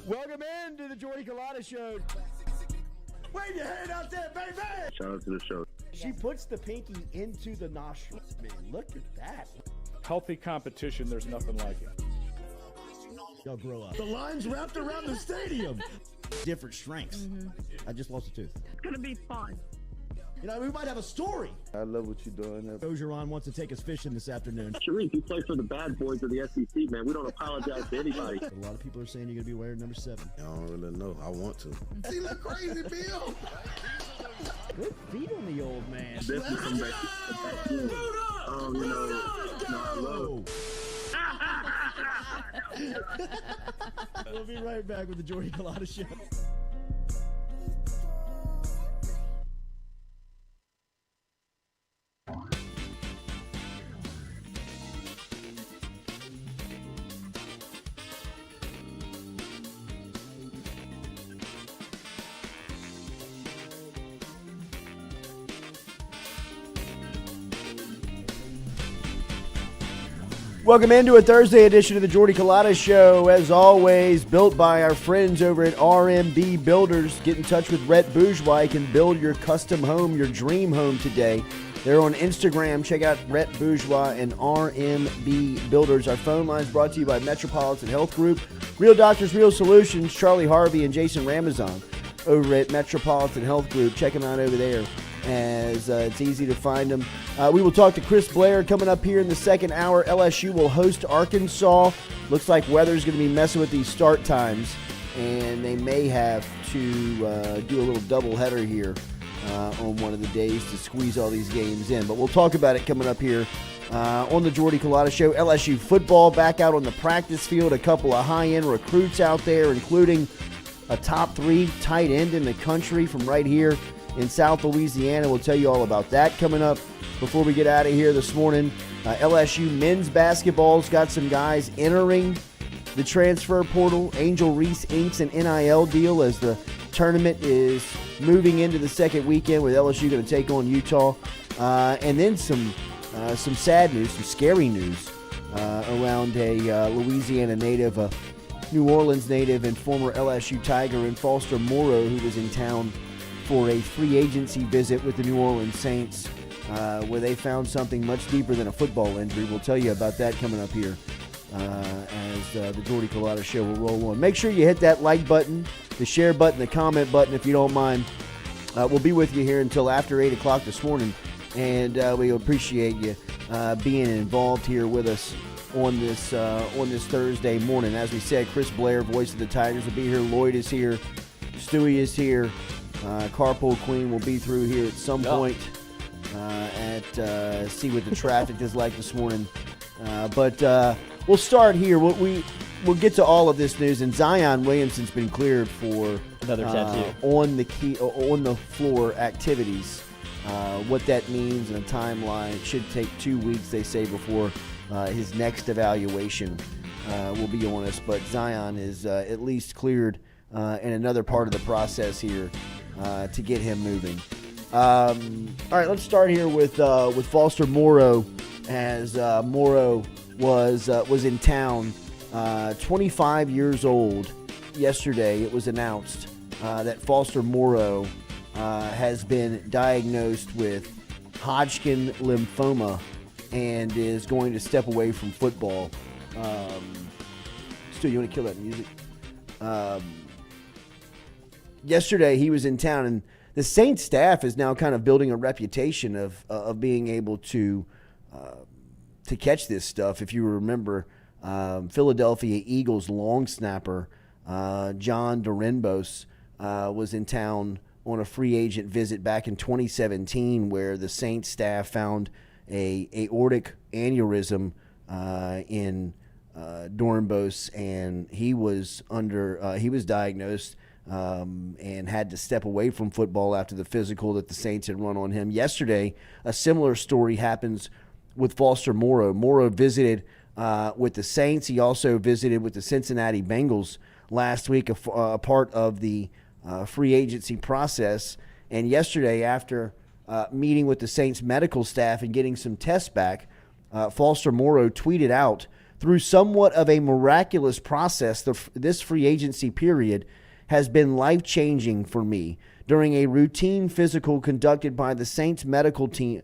Welcome into the Jordy Culotta Show. Wave your hand out there, baby! Shout out to the show. She puts the pinky into the nostril. Man, look at that. Healthy competition, there's nothing like it. Y'all grow up. The line's wrapped around the stadium. Different strengths. I just lost a tooth. It's going to be fun. You know, we might have a story. I love what you're doing. Ogeron wants to take us fishing this afternoon. Sharif, you play for the bad boys of the SEC, man. We don't apologize to anybody. A lot of people are saying you're going to be wearing number 7. I don't really know. I want to. See, look crazy, Bill. Good feet on the old man. Definitely come back. We'll be right back with the Jordy Culotta Show. Welcome into a Thursday edition of the Jordy Culotta Show. As always, built by our friends over at RMB Builders. Get in touch with Rhett Bourgeois. You can build your custom home, your dream home today. They're on Instagram. Check out Rhett Bourgeois and RMB Builders. Our phone line is brought to you by Metropolitan Health Group. Real Doctors, Real Solutions. Charlie Harvey and Jason Ramazan over at Metropolitan Health Group. Check them out over there, as it's easy to find them. We will talk to Chris Blair coming up here in the second hour. LSU will host Arkansas. Looks like weather's going to be messing with these start times, and they may have to do a little doubleheader here on one of the days to squeeze all these games in. But we'll talk about it coming up here on the Jordy Culotta Show. LSU football back out on the practice field. A couple of high-end recruits out there, including a top 3 tight end in the country from right here in South Louisiana. We'll tell you all about that coming up before we get out of here this morning. LSU men's basketball's got some guys entering the transfer portal. Angel Reese inks an NIL deal as the tournament is moving into the second weekend, with LSU going to take on Utah. And then some sad news, some scary news around a Louisiana native, a New Orleans native and former LSU Tiger in Foster Moreau, who was in town for a free agency visit with the New Orleans Saints, where they found something much deeper than a football injury. We'll tell you about that coming up here as the Jordy Culotta Show will roll on. Make sure you hit that like button, the share button, the comment button if you don't mind. We'll be with you here until after 8 o'clock this morning, and we appreciate you being involved here with us on this Thursday morning. As we said, Chris Blair, voice of the Tigers, will be here. Lloyd is here. Stewie is here. Carpool Queen will be through here at some point at see what the traffic is like this morning. But we'll start here. We'll get to all of this news. And Zion Williamson's been cleared for another tattoo on the floor activities. What that means in a timeline, it should take 2 weeks, they say, before his next evaluation will be on us. But Zion is at least cleared in another part of the process here to get him moving. All right, let's start here with Foster Moreau, as Moreau was in town. 25 years old. Yesterday, it was announced that Foster Moreau has been diagnosed with Hodgkin lymphoma and is going to step away from football. Stu, you want to kill that music? Yesterday, he was in town, and the Saints staff is now kind of building a reputation of being able to catch this stuff. If you remember, Philadelphia Eagles long snapper John Dorenbos was in town on a free agent visit back in 2017, where the Saints staff found a aortic aneurysm in Dorenbos, and he was diagnosed and had to step away from football after the physical that the Saints had run on him. Yesterday, a similar story happens with Foster Moreau. Moreau visited with the Saints. He also visited with the Cincinnati Bengals last week, a part of the free agency process. And yesterday, after meeting with the Saints medical staff and getting some tests back, Foster Moreau tweeted out Through somewhat of a miraculous process, this free agency period has been life-changing for me. During a routine physical conducted by the Saints medical team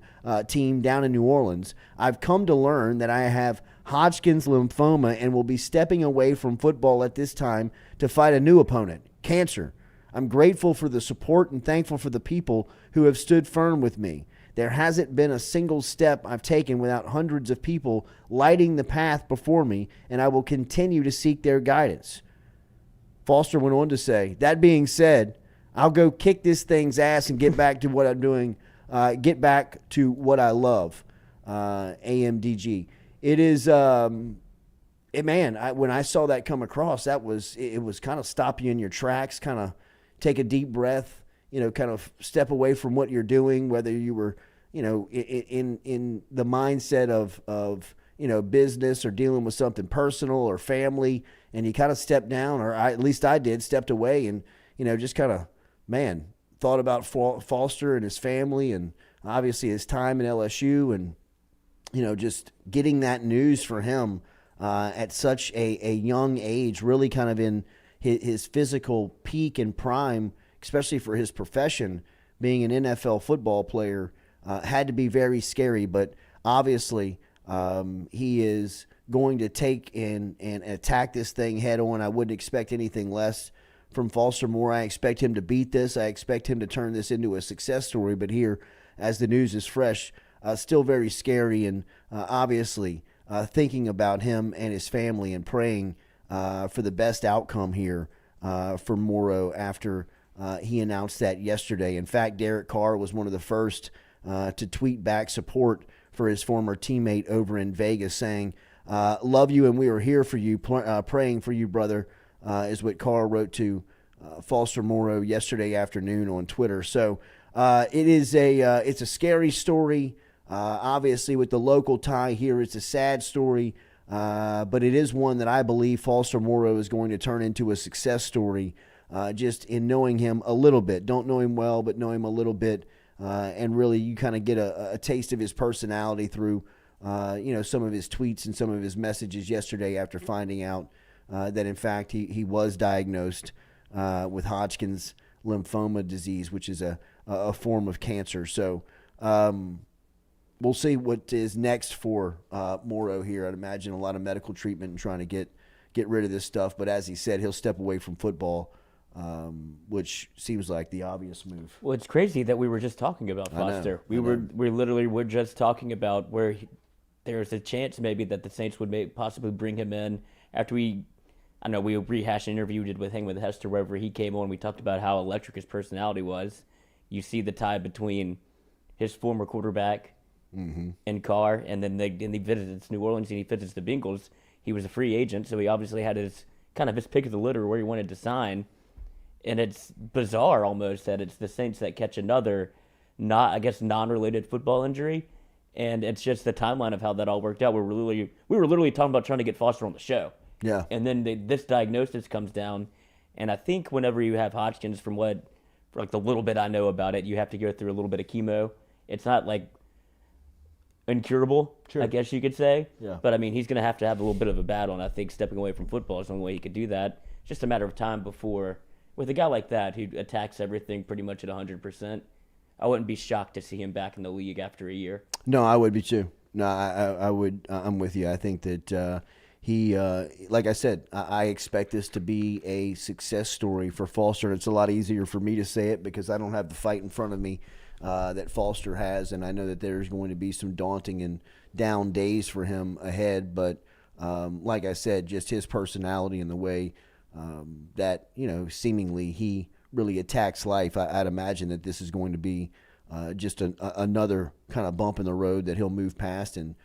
down in New Orleans, I've come to learn that I have Hodgkin's lymphoma and will be stepping away from football at this time to fight a new opponent, cancer. I'm grateful for the support and thankful for the people who have stood firm with me. There hasn't been a single step I've taken without hundreds of people lighting the path before me, and I will continue to seek their guidance. Foster went on to say, that being said, I'll go kick this thing's ass and get back to what I'm doing, get back to what I love, AMDG. It is, when I saw that come across, it was kind of stop you in your tracks, kind of take a deep breath, kind of step away from what you're doing, whether you were, in the mindset of business or dealing with something personal or family, and you kind of stepped down, or at least I did, stepped away and, just kind of, thought about Foster and his family and obviously his time in LSU and, just getting that news for him at such a young age, really kind of in his physical peak and prime, especially for his profession, being an NFL football player, had to be very scary. But obviously, he is going to take and attack this thing head on. I wouldn't expect anything less from Foster Moore. I expect him to beat this. I expect him to turn this into a success story. But here, as the news is fresh, still very scary, and obviously thinking about him and his family and praying for the best outcome here for Morrow after he announced that yesterday. In fact, Derek Carr was one of the first to tweet back support for his former teammate over in Vegas, saying, love you and we are here for you, praying for you, brother, is what Carr wrote to Foster Morrow yesterday afternoon on Twitter. So it's a scary story. Obviously, with the local tie here, it's a sad story, but it is one that I believe Foster Morrow is going to turn into a success story, just in knowing him a little bit. Don't know him well, but know him a little bit, and really you kind of get a taste of his personality through some of his tweets and some of his messages yesterday after finding out that, in fact, he was diagnosed with Hodgkin's lymphoma disease, which is a form of cancer. So we'll see what is next for Morrow here. I'd imagine a lot of medical treatment and trying to get rid of this stuff. But as he said, he'll step away from football, which seems like the obvious move. Well, it's crazy that we were just talking about Foster. We literally were just talking about where there's a chance maybe that the Saints would possibly bring him in after we rehashed an interview we did with him with Hester wherever he came on. We talked about how electric his personality was. You see the tie between his former quarterback and Carr, and then he visits New Orleans and he visits the Bengals. He was a free agent, so he obviously had his pick of the litter where he wanted to sign. And it's bizarre almost that it's the Saints that catch another, non-related football injury. And it's just the timeline of how that all worked out. We were literally talking about trying to get Foster on the show. Yeah. And then this diagnosis comes down, and I think whenever you have Hodgkin's, for the little bit I know about it, you have to go through a little bit of chemo. It's not like incurable, sure, I guess you could say. Yeah. But I mean, he's going to have a little bit of a battle, and I think stepping away from football is the only way he could do that. It's just a matter of time before, with a guy like that who attacks everything pretty much at 100%, I wouldn't be shocked to see him back in the league after a year. No, I would be too. No, I would. I'm with you. I think that he, like I said, I expect this to be a success story for Foster. It's a lot easier for me to say it because I don't have the fight in front of me that Foster has, and I know that there's going to be some daunting and down days for him ahead. But like I said, just his personality and the way that seemingly he really attacks life, I'd imagine that this is going to be just another kind of bump in the road that he'll move past and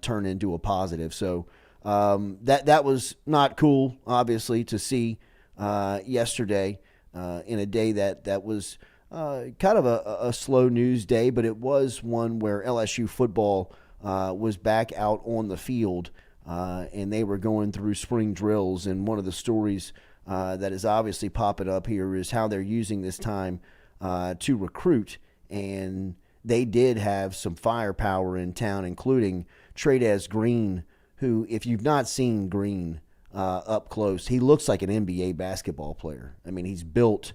turn into a positive. So that was not cool, obviously, to see yesterday in a day that was kind of a slow news day, but it was one where LSU football was back out on the field, and they were going through spring drills. And one of the stories that is obviously popping up here is how they're using this time to recruit. And they did have some firepower in town, including Tradez Green, who, if you've not seen Green up close, he looks like an NBA basketball player. I mean, he's built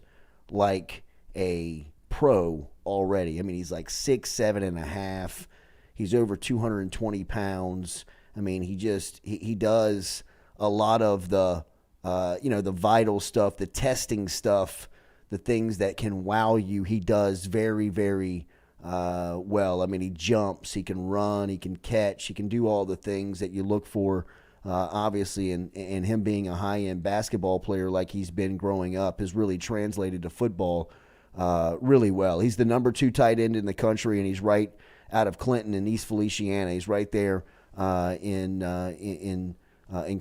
like a pro already. I mean, he's like 6'7" and a half. He's over 220 pounds. I mean, he does a lot of the the vital stuff, the testing stuff, the things that can wow you. He does very, very well. I mean, he jumps, he can run, he can catch, he can do all the things that you look for. Obviously, and him being a high-end basketball player like he's been growing up has really translated to football really well. He's the number 2 tight end in the country, and he's right out of Clinton in East Feliciana. He's right there in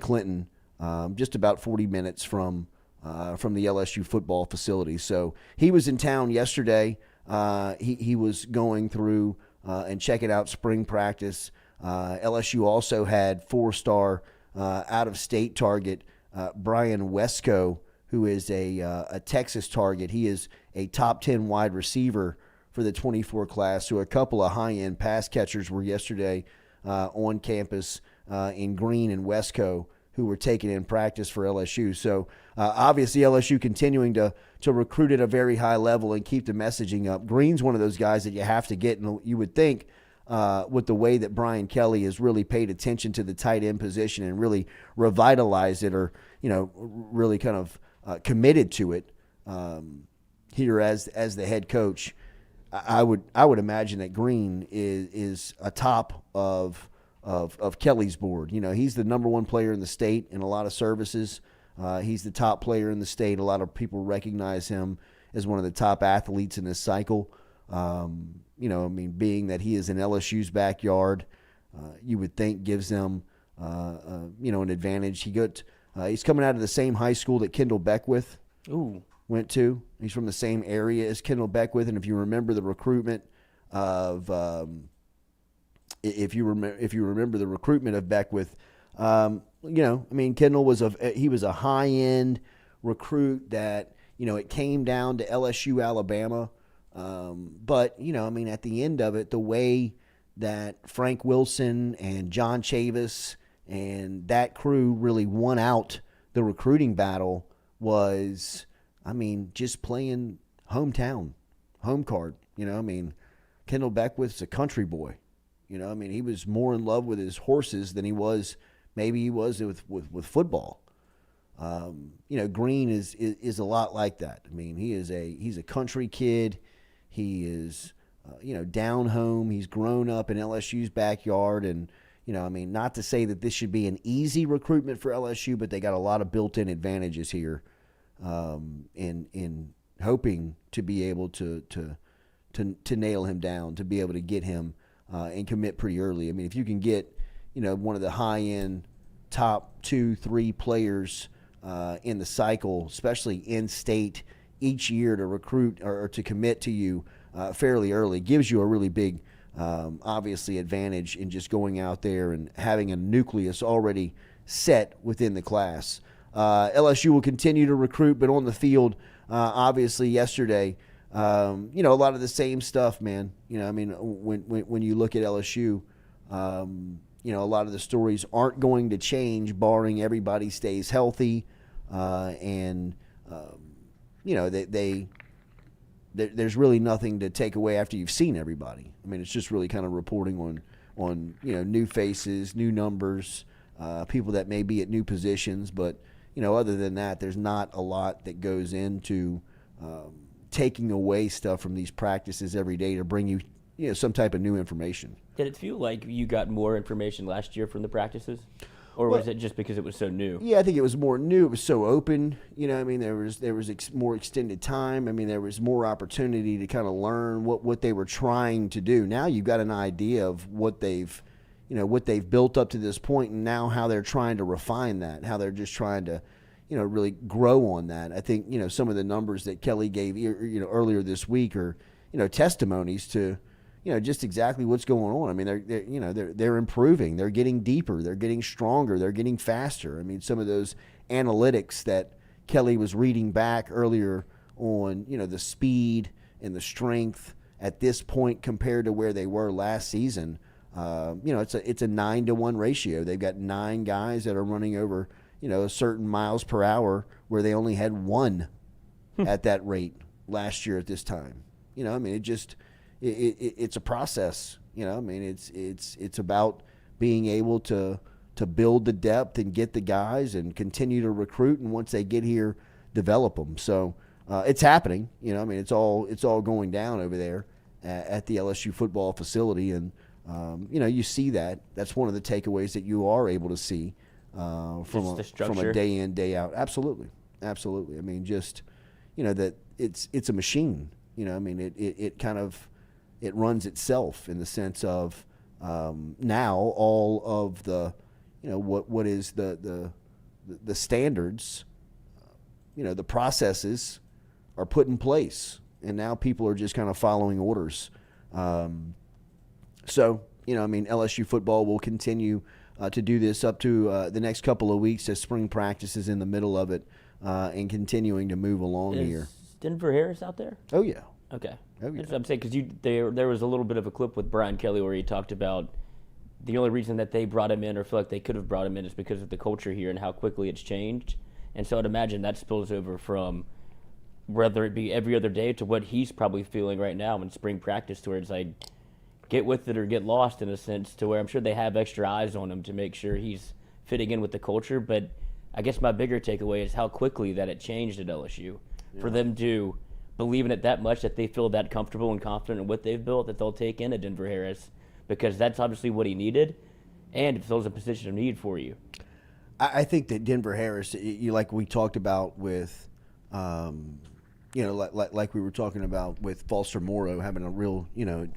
Clinton, just about 40 minutes from the LSU football facility. So he was in town yesterday. He was going through and checking out spring practice. LSU also had 4-star out-of-state target Brian Wesco, who is a Texas target. He is a top 10 wide receiver for the 24 class. So a couple of high-end pass catchers were yesterday on campus in Green and Wesco, who were taken in practice for LSU. So obviously LSU continuing to recruit at a very high level and keep the messaging up. Green's one of those guys that you have to get, and you would think with the way that Brian Kelly has really paid attention to the tight end position and really revitalized it, or really kind of committed to it here as the head coach. I would imagine that Green is atop of Kelly's board. He's the number 1 player in the state in a lot of services. He's the top player in the state. A lot of people recognize him as one of the top athletes in this cycle. Being that he is in LSU's backyard, you would think gives them, an advantage. He's coming out of the same high school that Kendall Beckwith went to. He's from the same area as Kendall Beckwith, and if you remember the recruitment of, the recruitment of Beckwith, Kendall was a high-end recruit that, it came down to LSU, Alabama. But at the end of it, the way that Frank Wilson and John Chavis and that crew really won out the recruiting battle was, just playing hometown, home card. Kendall Beckwith's a country boy. He was more in love with his horses than he was with football. Green is a lot like that. He's a country kid. He is, down home. He's grown up in LSU's backyard. And, not to say that this should be an easy recruitment for LSU, but they got a lot of built-in advantages here in hoping to be able to nail him down, to be able to get him and commit pretty early. If you can get, one of the high-end top 2-3 players in the cycle, especially in-state, each year to recruit or to commit to you fairly early, gives you a really big, obviously, advantage in just going out there and having a nucleus already set within the class. LSU will continue to recruit, but on the field, obviously, yesterday, a lot of the same stuff, man. When you look at LSU, a lot of the stories aren't going to change, barring everybody stays healthy, there's really nothing to take away after you've seen everybody. It's just really kind of reporting on new faces, new numbers, people that may be at new positions. But, other than that, there's not a lot that goes into taking away stuff from these practices every day to bring you, some type of new information. Did it feel like you got more information last year from the practices? Or was it just because it was so new? Yeah, I think it was more new. It was so open. There was more extended time. There was more opportunity to kind of learn what they were trying to do. Now you've got an idea of what they've built up to this point, and now how they're trying to refine that, how they're just trying to, really grow on that. I think, some of the numbers that Kelly gave, earlier this week are, testimonies to, just exactly what's going on. They're improving. They're getting deeper. They're getting stronger. They're getting faster. Some of those analytics that Kelly was reading back earlier on, the speed and the strength at this point compared to where they were last season, it's a 9-to-1 ratio. They've got 9 guys that are running over, a certain miles per hour where they only had 1 at that rate last year at this time. It's a process. It's about being able to build the depth and get the guys and continue to recruit, and once they get here, develop them. So it's happening. It's all going down over there at the LSU football facility, and you see that. That's one of the takeaways that you are able to see from a day in, day out. Absolutely. That it's a machine. It kind of runs itself in the sense of now all of the what is the standards, the processes are put in place, and now people are just kind of following orders. LSU football will continue to do this up to the next couple of weeks as spring practice is in the middle of it, and continuing to move along here. Is Denver Harris out there? Oh, yeah. Okay. Oh, yeah. That's what I'm saying, because there was a little bit of a clip with Brian Kelly where he talked about the only reason that they brought him in or feel like they could have brought him in is because of the culture here and how quickly it's changed. And so I'd imagine that spills over from whether it be every other day to what he's probably feeling right now in spring practice, to where it's like get with it or get lost, in a sense, to where I'm sure they have extra eyes on him to make sure he's fitting in with the culture. But I guess my bigger takeaway is how quickly that it changed at LSU. Yeah. For them to believe in it that much that they feel that comfortable and confident in what they've built that they'll take in a Denver Harris, because that's obviously what he needed, and it fills a position of need for you. I think that Denver Harris, like we talked about with, like we were talking about with Foster Morrow having a real,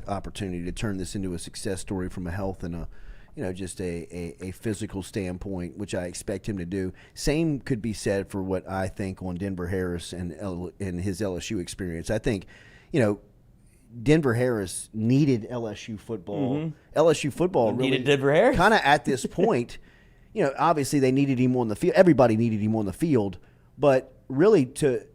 opportunity to turn this into a success story from a health and just a physical standpoint, which I expect him to do. Same could be said for what I think on Denver Harris and his LSU experience. I think, Denver Harris needed LSU football. Mm-hmm. LSU football really needed Denver Harris. Kind of at this point, obviously they needed him on the field. Everybody needed him on the field, but really to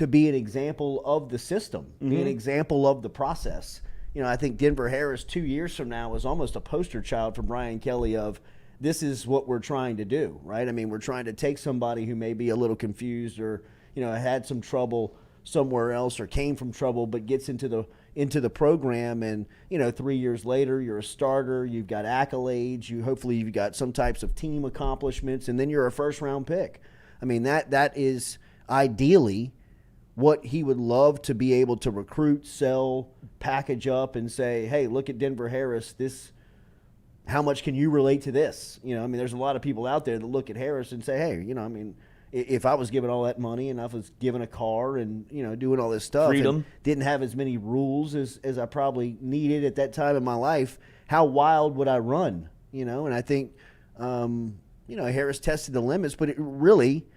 be an example of the system, mm-hmm. be an example of the process. I think Denver Harris 2 years from now is almost a poster child for Brian Kelly of this is what we're trying to do, right? We're trying to take somebody who may be a little confused or, had some trouble somewhere else or came from trouble but gets into the program, and 3 years later you're a starter, you've got accolades, hopefully you've got some types of team accomplishments, and then you're a first round pick. That is ideally what he would love to be able to recruit, sell, package up, and say, hey, look at Denver Harris, how much can you relate to this? There's a lot of people out there that look at Harris and say, hey, if I was given all that money and I was given a car and, doing all this stuff, freedom, and didn't have as many rules as I probably needed at that time in my life, how wild would I run? And I think, Harris tested the limits, but it really,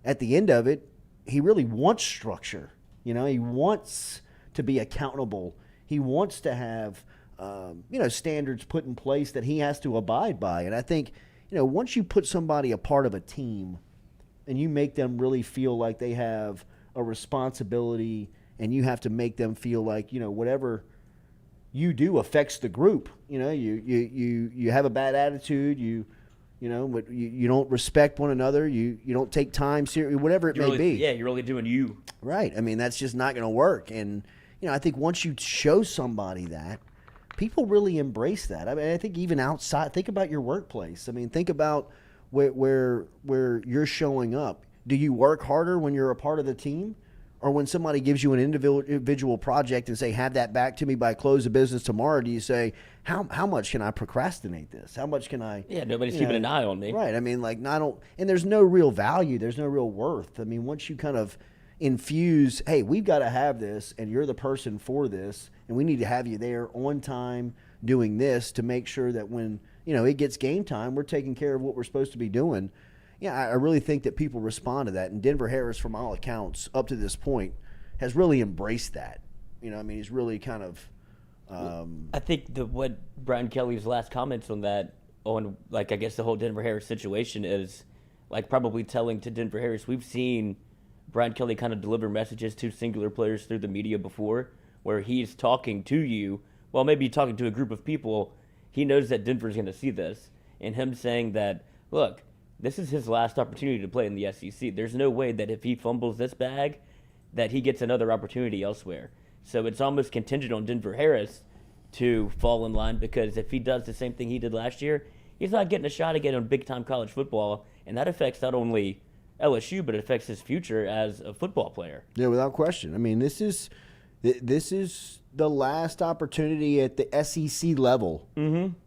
at the end of it, he really wants structure. He wants to be accountable. He wants to have, standards put in place that he has to abide by. And I think, once you put somebody a part of a team and you make them really feel like they have a responsibility, and you have to make them feel like, whatever you do affects the group. You have a bad attitude, you don't respect one another, you don't take time seriously, whatever it may be. Yeah, you're really doing you. Right. That's just not going to work. And, I think once you show somebody that, people really embrace that. I think even outside, think about your workplace. Think about where you're showing up. Do you work harder when you're a part of the team, or when somebody gives you an individual project and say, have that back to me by close of business tomorrow? Do you say, how much can I procrastinate this? How much can I? Yeah, nobody's keeping an eye on me. Right. And there's no real value. There's no real worth. Once you kind of infuse, hey, we've got to have this, and you're the person for this, and we need to have you there on time doing this to make sure that when it gets game time, we're taking care of what we're supposed to be doing. Yeah, I really think that people respond to that. And Denver Harris, from all accounts, up to this point, has really embraced that. He's really kind of I think what Brian Kelly's last comments on that, I guess the whole Denver Harris situation is, probably telling to Denver Harris. We've seen Brian Kelly kind of deliver messages to singular players through the media before, where he's talking to you, maybe talking to a group of people, he knows that Denver's going to see this, and him saying that, look, this is his last opportunity to play in the SEC. There's no way that if he fumbles this bag, that he gets another opportunity elsewhere. So it's almost contingent on Denver Harris to fall in line, because if he does the same thing he did last year, he's not getting a shot again on big-time college football, and that affects not only LSU, but it affects his future as a football player. Yeah, without question. I mean, this is the last opportunity at the SEC level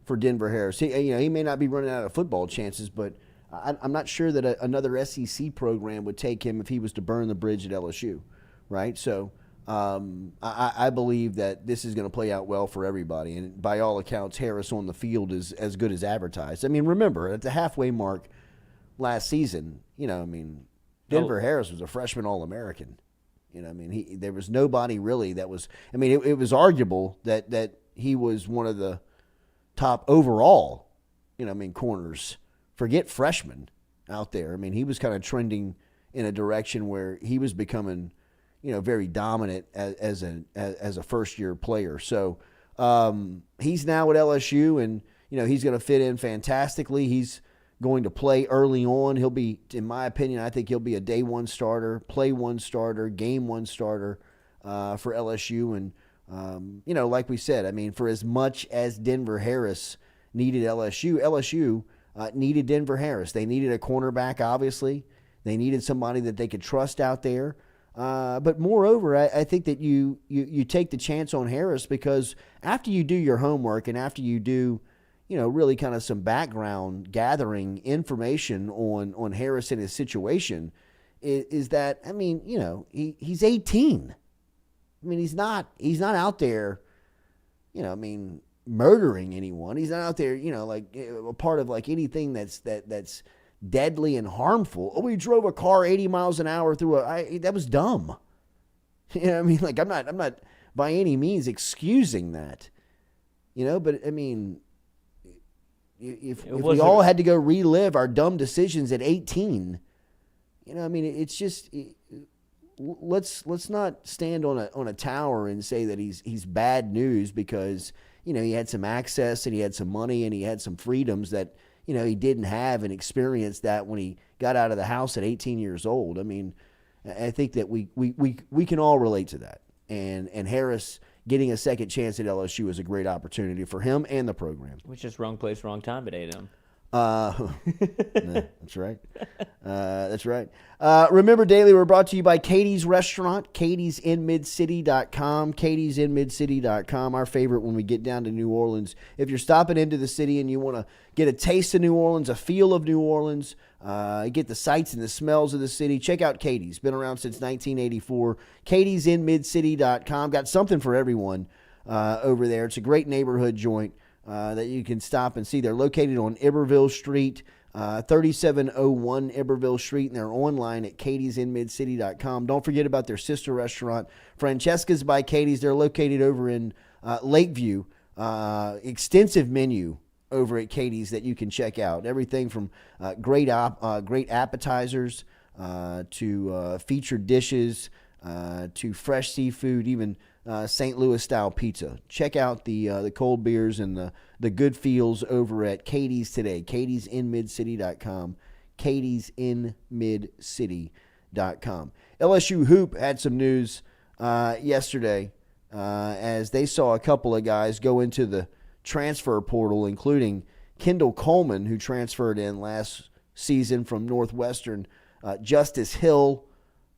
for Denver Harris. He may not be running out of football chances, but I'm not sure that another SEC program would take him if he was to burn the bridge at LSU, right? So I believe that this is going to play out well for everybody. And by all accounts, Harris on the field is as good as advertised. I mean, remember, at the halfway mark last season, Denver Harris was a freshman All-American. There was nobody really that was – it was arguable that he was one of the top overall, corners. Forget freshmen out there. He was kind of trending in a direction where he was becoming, very dominant as a first-year player. So he's now at LSU, and, he's going to fit in fantastically. He's going to play early on. He'll be, in my opinion, I think he'll be a day one starter, play one starter, game one starter for LSU. And, like we said, for as much as Denver Harris needed LSU needed Denver Harris. They needed a cornerback, obviously. They needed somebody that they could trust out there. But moreover, I think that you take the chance on Harris, because after you do your homework and after you do, really kind of some background gathering information on Harris and his situation, is that, he's 18. He's not out there, murdering anyone. He's not out there, a part of anything that's deadly and harmful. Oh, he drove a car 80 miles an hour through that was dumb. I'm not by any means excusing that, but if we all had to go relive our dumb decisions at 18, it's just, let's not stand on a tower and say that he's bad news because, he had some access and he had some money and he had some freedoms that, he didn't have and experienced that when he got out of the house at 18 years old. I think that we can all relate to that. And Harris getting a second chance at LSU is a great opportunity for him and the program. Which is wrong place, wrong time at A&M. That's right. That's right. Remember, Daily, we're brought to you by Katie's Restaurant, katie'sinmidcity.com, katie'sinmidcity.com, our favorite when we get down to New Orleans. If you're stopping into the city and you want to get a taste of New Orleans, a feel of New Orleans, get the sights and the smells of the city, check out Katie's. Been around since 1984. katie'sinmidcity.com. Got something for everyone over there. It's a great neighborhood joint that you can stop and see. They're located on Iberville Street, 3701 Iberville Street, and they're online at katie'sinmidcity.com. Don't forget about their sister restaurant, Francesca's by Katie's. They're located over in Lakeview. Extensive menu over at Katie's that you can check out. Everything from great appetizers to featured dishes to fresh seafood, even St. Louis style pizza. Check out the cold beers and the good feels over at Katie's today. katie'sinmidcity.com. katie'sinmidcity.com. LSU Hoop had some news yesterday as they saw a couple of guys go into the transfer portal, including Kendall Coleman, who transferred in last season from Northwestern. Justice Hill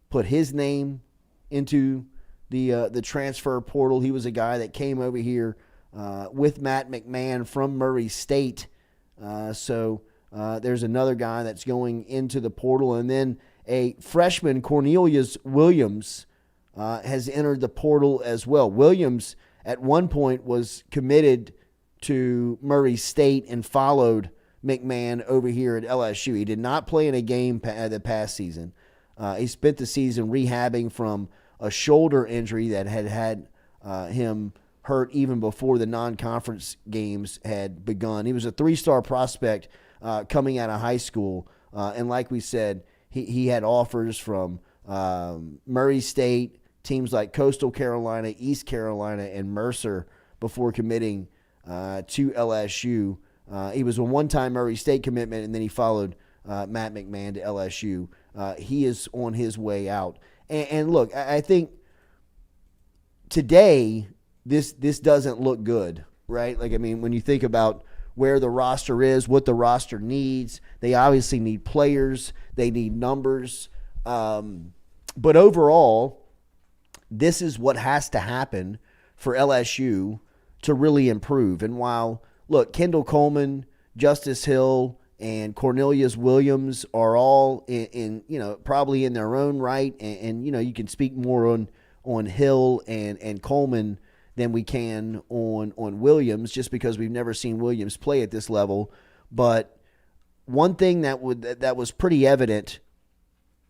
put his name into the transfer portal. He was a guy that came over here with Matt McMahon from Murray State. So there's another guy that's going into the portal. And then a freshman, Cornelius Williams, has entered the portal as well. Williams at one point was committed to Murray State and followed McMahon over here at LSU. He did not play in a game the past season. He spent the season rehabbing from a shoulder injury that had him hurt even before the non-conference games had begun. He was a three-star prospect coming out of high school. And like we said, he had offers from Murray State, teams like Coastal Carolina, East Carolina, and Mercer before committing to LSU. He was a one-time Murray State commitment, and then he followed Matt McMahon to LSU. He is on his way out. And look, I think today this doesn't look good, right? Like, I mean, when you think about where the roster is, what the roster needs, they obviously need players, they need numbers. But overall, this is what has to happen for LSU to really improve. And while, look, Kendall Coleman, Justice Hill, and Cornelius Williams are all in probably in their own right, and you can speak more on Hill and Coleman than we can on Williams, just because we've never seen Williams play at this level. But one thing that was pretty evident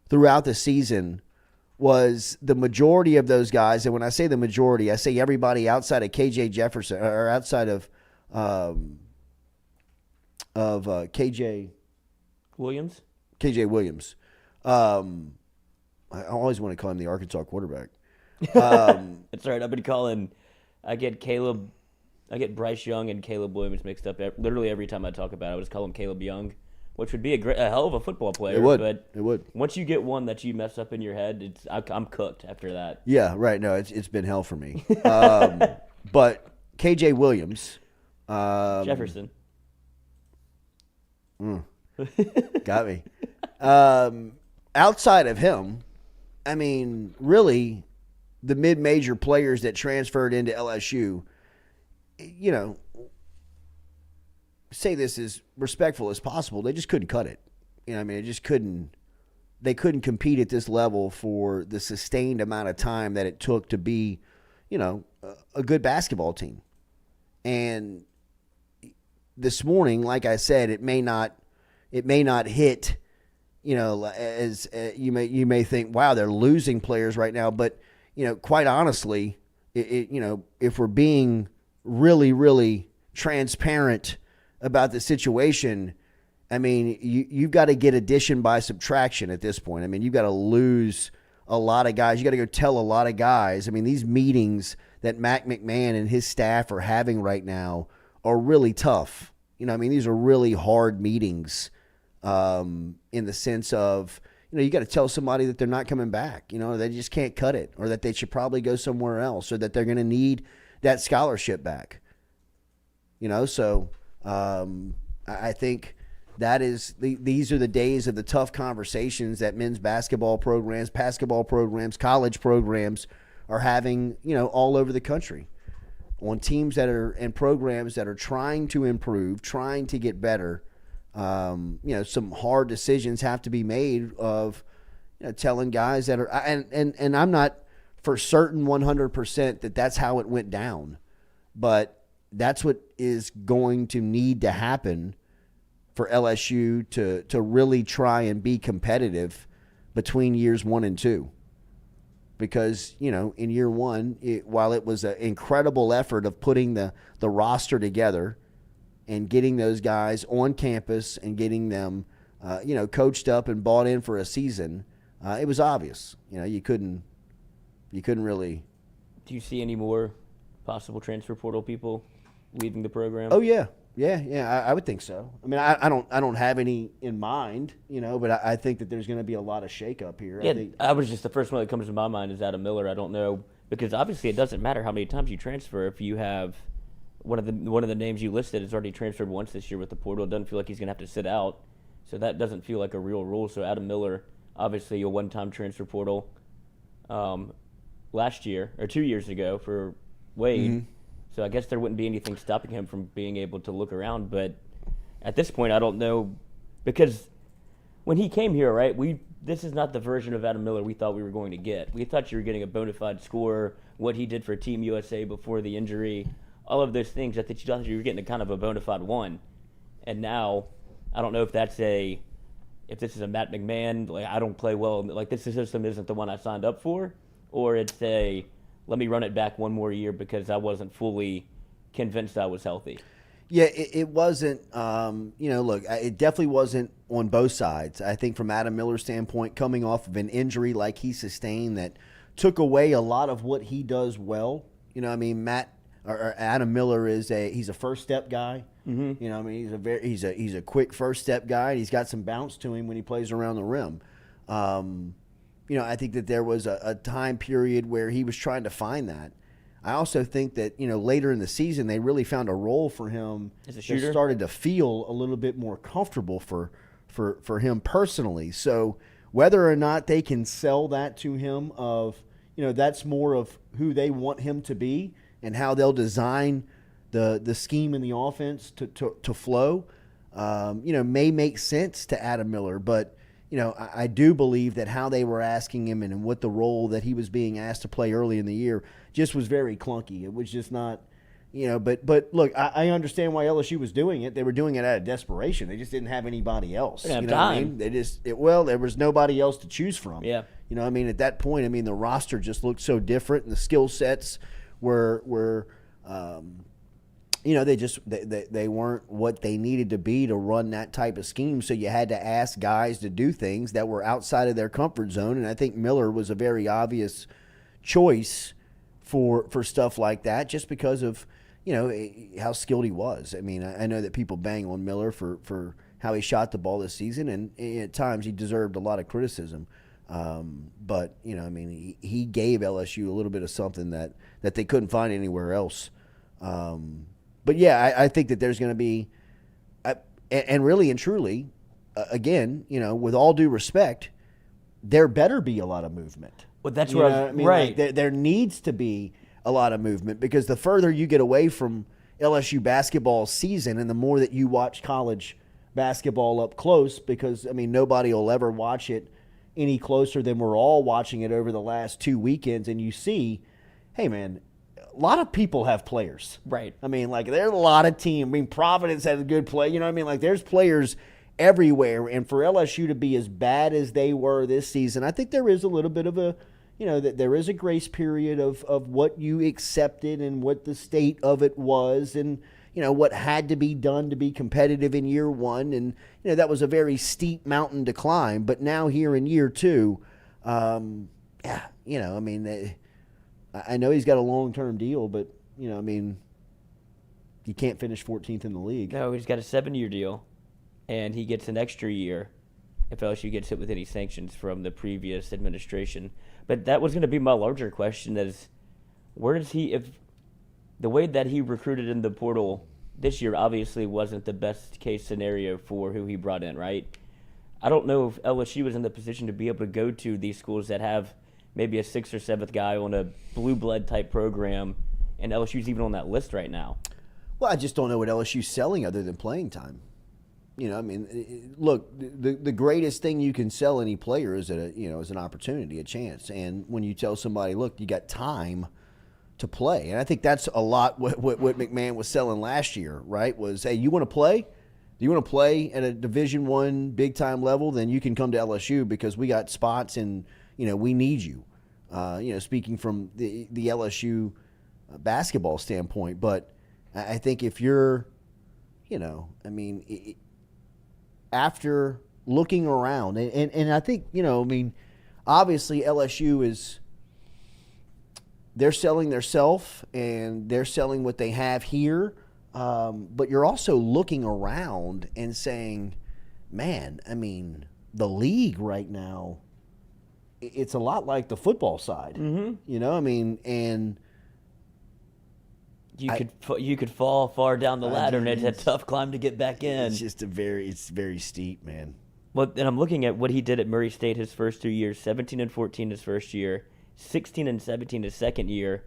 throughout the season was the majority of those guys, and when I say the majority, I say everybody outside of KJ Jefferson, or outside of KJ Williams. KJ Williams. I always want to call him the Arkansas quarterback. That's right. I get Bryce Young and Caleb Williams mixed up literally every time I talk about it. I would just call him Caleb Young, which would be a hell of a football player. It would. Once you get one that you mess up in your head, I'm cooked after that. Yeah, right. No, it's been hell for me. But KJ Williams. Jefferson. Got me. Outside of him, I mean, really, the mid-major players that transferred into LSU, say this as respectful as possible, they just couldn't cut it. They couldn't compete at this level for the sustained amount of time that it took to be, a good basketball team. And this morning, like I said, it may not hit, as you may think, wow, they're losing players right now. But, quite honestly, if we're being really, really transparent about the situation, I mean, you've got to get addition by subtraction at this point. I mean, you've got to lose a lot of guys. You got to go tell a lot of guys. I mean, these meetings that Matt McMahon and his staff are having right now are really tough. These are really hard meetings in the sense of, you got to tell somebody that they're not coming back, they just can't cut it, or that they should probably go somewhere else, or that they're going to need that scholarship back. So I think that is these are the days of the tough conversations that men's basketball programs, college programs are having, all over the country, on teams that are and programs that are trying to improve, trying to get better. Some hard decisions have to be made of, telling guys that are, and I'm not for certain 100% that that's how it went down, but that's what is going to need to happen for LSU to really try and be competitive between years 1 and 2. Because, in year one, while it was an incredible effort of putting the roster together and getting those guys on campus and getting them, coached up and bought in for a season, it was obvious. You couldn't really. Do you see any more possible transfer portal people leaving the program? Oh yeah. I would think so. I mean, I don't have any in mind, but I think that there's going to be a lot of shakeup here. Yeah, I was just the first one that comes to my mind is Adam Miller. I don't know, because obviously it doesn't matter how many times you transfer. If you have one of the names you listed has already transferred once this year with the portal, it doesn't feel like he's going to have to sit out. So that doesn't feel like a real rule. So Adam Miller, obviously a one-time transfer portal last year or 2 years ago for Wade. Mm-hmm. So I guess there wouldn't be anything stopping him from being able to look around. But at this point, I don't know, because when he came here, right, this is not the version of Adam Miller we thought we were going to get. We thought you were getting a bona fide scorer, what he did for Team USA before the injury, all of those things. I think you thought you were getting a kind of a bona fide one. And now, I don't know if this is a Matt McMahon, like I don't play well, like this system isn't the one I signed up for, or it's let me run it back one more year because I wasn't fully convinced I was healthy. Yeah, it wasn't, look, it definitely wasn't on both sides. I think from Adam Miller's standpoint, coming off of an injury like he sustained that took away a lot of what he does well. Matt or Adam Miller he's a first step guy. Mm-hmm. You know, I mean, he's a quick first step guy. And he's got some bounce to him when he plays around the rim. You know, I think that there was a time period where he was trying to find that. I also think that, you know, later in the season they really found a role for him as a shooter. That started to feel a little bit more comfortable for him personally. So whether or not they can sell that to him of, you know, that's more of who they want him to be and how they'll design the scheme in the offense to flow, you know, may make sense to Adam Miller. But, you know, I do believe that how they were asking him and what the role that he was being asked to play early in the year just was very clunky. It was just not, you know, but look, I understand why LSU was doing it. They were doing it out of desperation. They just didn't have anybody else. You know what I mean? There was nobody else to choose from. Yeah. You know what I mean? At that point, I mean, the roster just looked so different and the skill sets were you know, they weren't what they needed to be to run that type of scheme. So you had to ask guys to do things that were outside of their comfort zone. And I think Miller was a very obvious choice for stuff like that, just because of, you know, how skilled he was. I mean, I know that people bang on Miller for how he shot the ball this season, and at times he deserved a lot of criticism. But, you know, I mean, he gave LSU a little bit of something that they couldn't find anywhere else. But, yeah, I think that there's going to be and really and truly, again, you know, with all due respect, there better be a lot of movement. Well, that's what I mean. Right. Like, there needs to be a lot of movement, because the further you get away from LSU basketball season and the more that you watch college basketball up close, because, I mean, nobody will ever watch it any closer than we're all watching it over the last 2 weekends, and you see, hey, man, a lot of people have players. Right. I mean, like, there's a lot of teams. I mean, Providence has a good play. You know what I mean? Like, there's players everywhere. And for LSU to be as bad as they were this season, I think there is a little bit of a, you know, that there is a grace period of what you accepted and what the state of it was, and, you know, what had to be done to be competitive in year one. And, you know, that was a very steep mountain to climb. But now here in year two, yeah, you know, I mean, I know he's got a long-term deal, but, you know, I mean, you can't finish 14th in the league. No, he's got a 7-year deal, and he gets an extra year if LSU gets hit with any sanctions from the previous administration. But that was going to be my larger question, is where does he, if the way that he recruited in the portal this year obviously wasn't the best case scenario for who he brought in, right? I don't know if LSU is in the position to be able to go to these schools that have maybe a 6th or 7th guy on a blue blood type program, and LSU's even on that list right now. Well, I just don't know what LSU's selling other than playing time. You know, I mean, look, the greatest thing you can sell any player is is an opportunity, a chance. And when you tell somebody, look, you got time to play, and I think that's a lot what McMahon was selling last year, right? Was, hey, you want to play? Do you want to play at a Division I big time level? Then you can come to LSU, because we got spots and, you know, we need you. You know, speaking from the LSU basketball standpoint, but I think if you're, you know, I mean, after looking around, and I think, you know, I mean, obviously LSU they're selling their self and they're selling what they have here, but you're also looking around and saying, man, I mean, the league right now, it's a lot like the football side. Mm-hmm. You know, I mean, and you could fall far down the ladder, and it's a tough climb to get back in. It's just it's very steep, man. Well, and I'm looking at what he did at Murray State his first 2 years: 17-14 his first year, 16-17 his second year,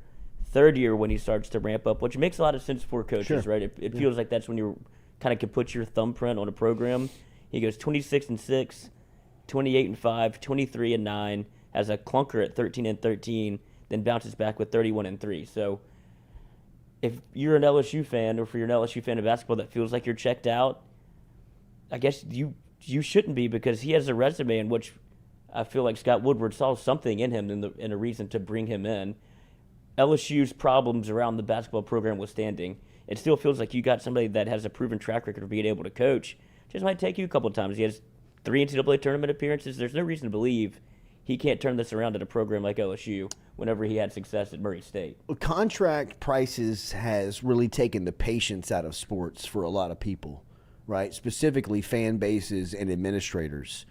third year when he starts to ramp up, which makes a lot of sense for coaches, sure. right? It feels like that's when you kind of can put your thumbprint on a program. He goes 26-6, 28-5, 23-9, has a clunker at 13-13, then bounces back with 31-3. So if you're an LSU fan, or if you're an LSU fan of basketball that feels like you're checked out, I guess you shouldn't be, because he has a resume in which I feel like Scott Woodward saw something in him and a reason to bring him in. LSU's problems around the basketball program withstanding, it still feels like you got somebody that has a proven track record of being able to coach. Just might take you a couple of times. He has 3 NCAA tournament appearances. There's no reason to believe he can't turn this around at a program like LSU whenever he had success at Murray State. Well, contract prices has really taken the patience out of sports for a lot of people, right? Specifically fan bases and administrators.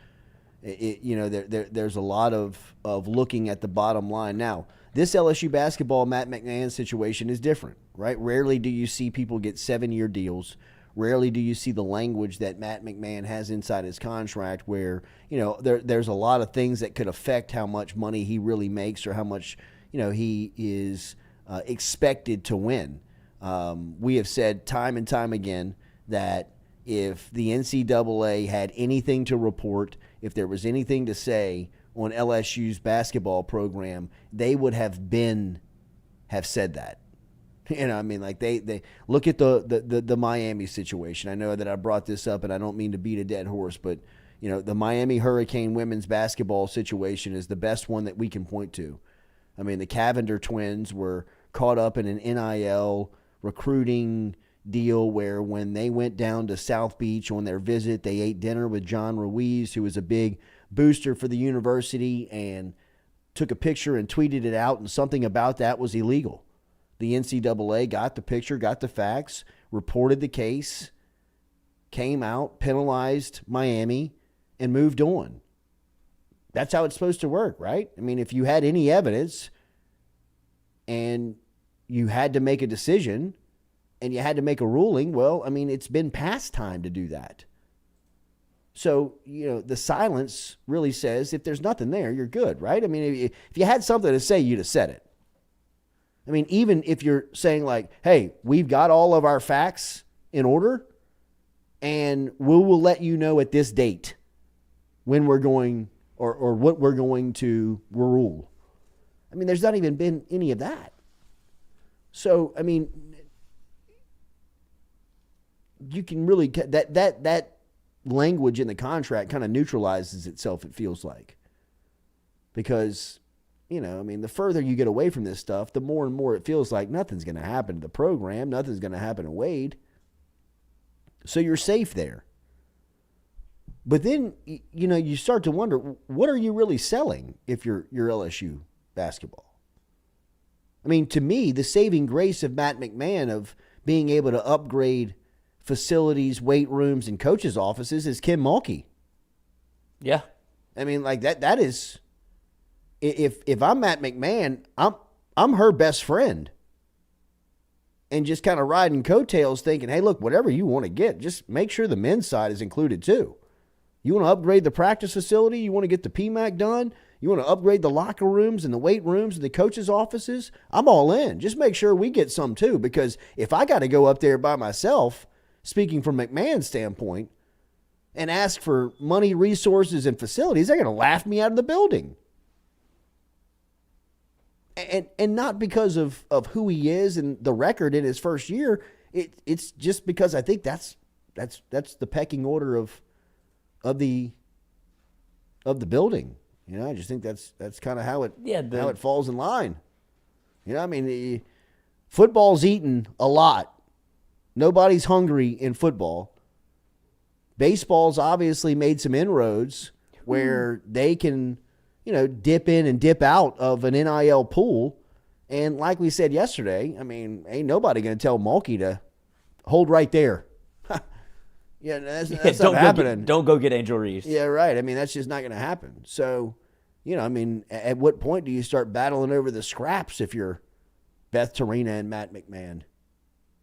There's a lot of looking at the bottom line. Now, this LSU basketball Matt McMahon situation is different, right? Rarely do you see people get 7-year deals. Rarely do you see the language that Matt McMahon has inside his contract where, there's a lot of things that could affect how much money he really makes or how much, he is expected to win. We have said time and time again that if the NCAA had anything to report, if there was anything to say on LSU's basketball program, they would have said that. They look at the Miami situation. I know that I brought this up, and I don't mean to beat a dead horse, but the Miami Hurricane women's basketball situation is the best one that we can point to. I mean, the Cavender twins were caught up in an NIL recruiting deal where when they went down to South Beach on their visit, they ate dinner with John Ruiz, who was a big booster for the university, and took a picture and tweeted it out, and something about that was illegal. The NCAA got the picture, got the facts, reported the case, came out, penalized Miami, and moved on. That's how it's supposed to work, right? I mean, if you had any evidence and you had to make a decision and you had to make a ruling, well, I mean, it's been past time to do that. So, the silence really says if there's nothing there, you're good, right? I mean, if you had something to say, you'd have said it. I mean, even if you're saying like, hey, we've got all of our facts in order and we will let you know at this date when we're going or what we're going to rule. I mean, there's not even been any of that. So, I mean, you can really, that language in the contract kind of neutralizes itself, it feels like. Because, the further you get away from this stuff, the more and more it feels like nothing's going to happen to the program. Nothing's going to happen to Wade. So you're safe there. But then, you start to wonder, what are you really selling if you're LSU basketball? I mean, to me, the saving grace of Matt McMahon of being able to upgrade facilities, weight rooms, and coaches' offices is Kim Mulkey. Yeah. I mean, like that is... If I'm Matt McMahon, I'm her best friend. And just kind of riding coattails thinking, hey, look, whatever you want to get, just make sure the men's side is included too. You want to upgrade the practice facility? You want to get the PMAC done? You want to upgrade the locker rooms and the weight rooms and the coaches' offices? I'm all in. Just make sure we get some too, because if I got to go up there by myself, speaking from McMahon's standpoint, and ask for money, resources, and facilities, they're going to laugh me out of the building. And not because of who he is and the record in his first year. It's just because I think that's the pecking order of the building. I just think that's kind of how it falls in line. Football's eaten a lot. Nobody's hungry in football. Baseball's obviously made some inroads where they can dip in and dip out of an NIL pool. And like we said yesterday, I mean, ain't nobody going to tell Mulkey to hold right there. That's not happening. Don't go get Angel Reese. Yeah, right. I mean, that's just not going to happen. So, at what point do you start battling over the scraps if you're Beth Tarina and Matt McMahon?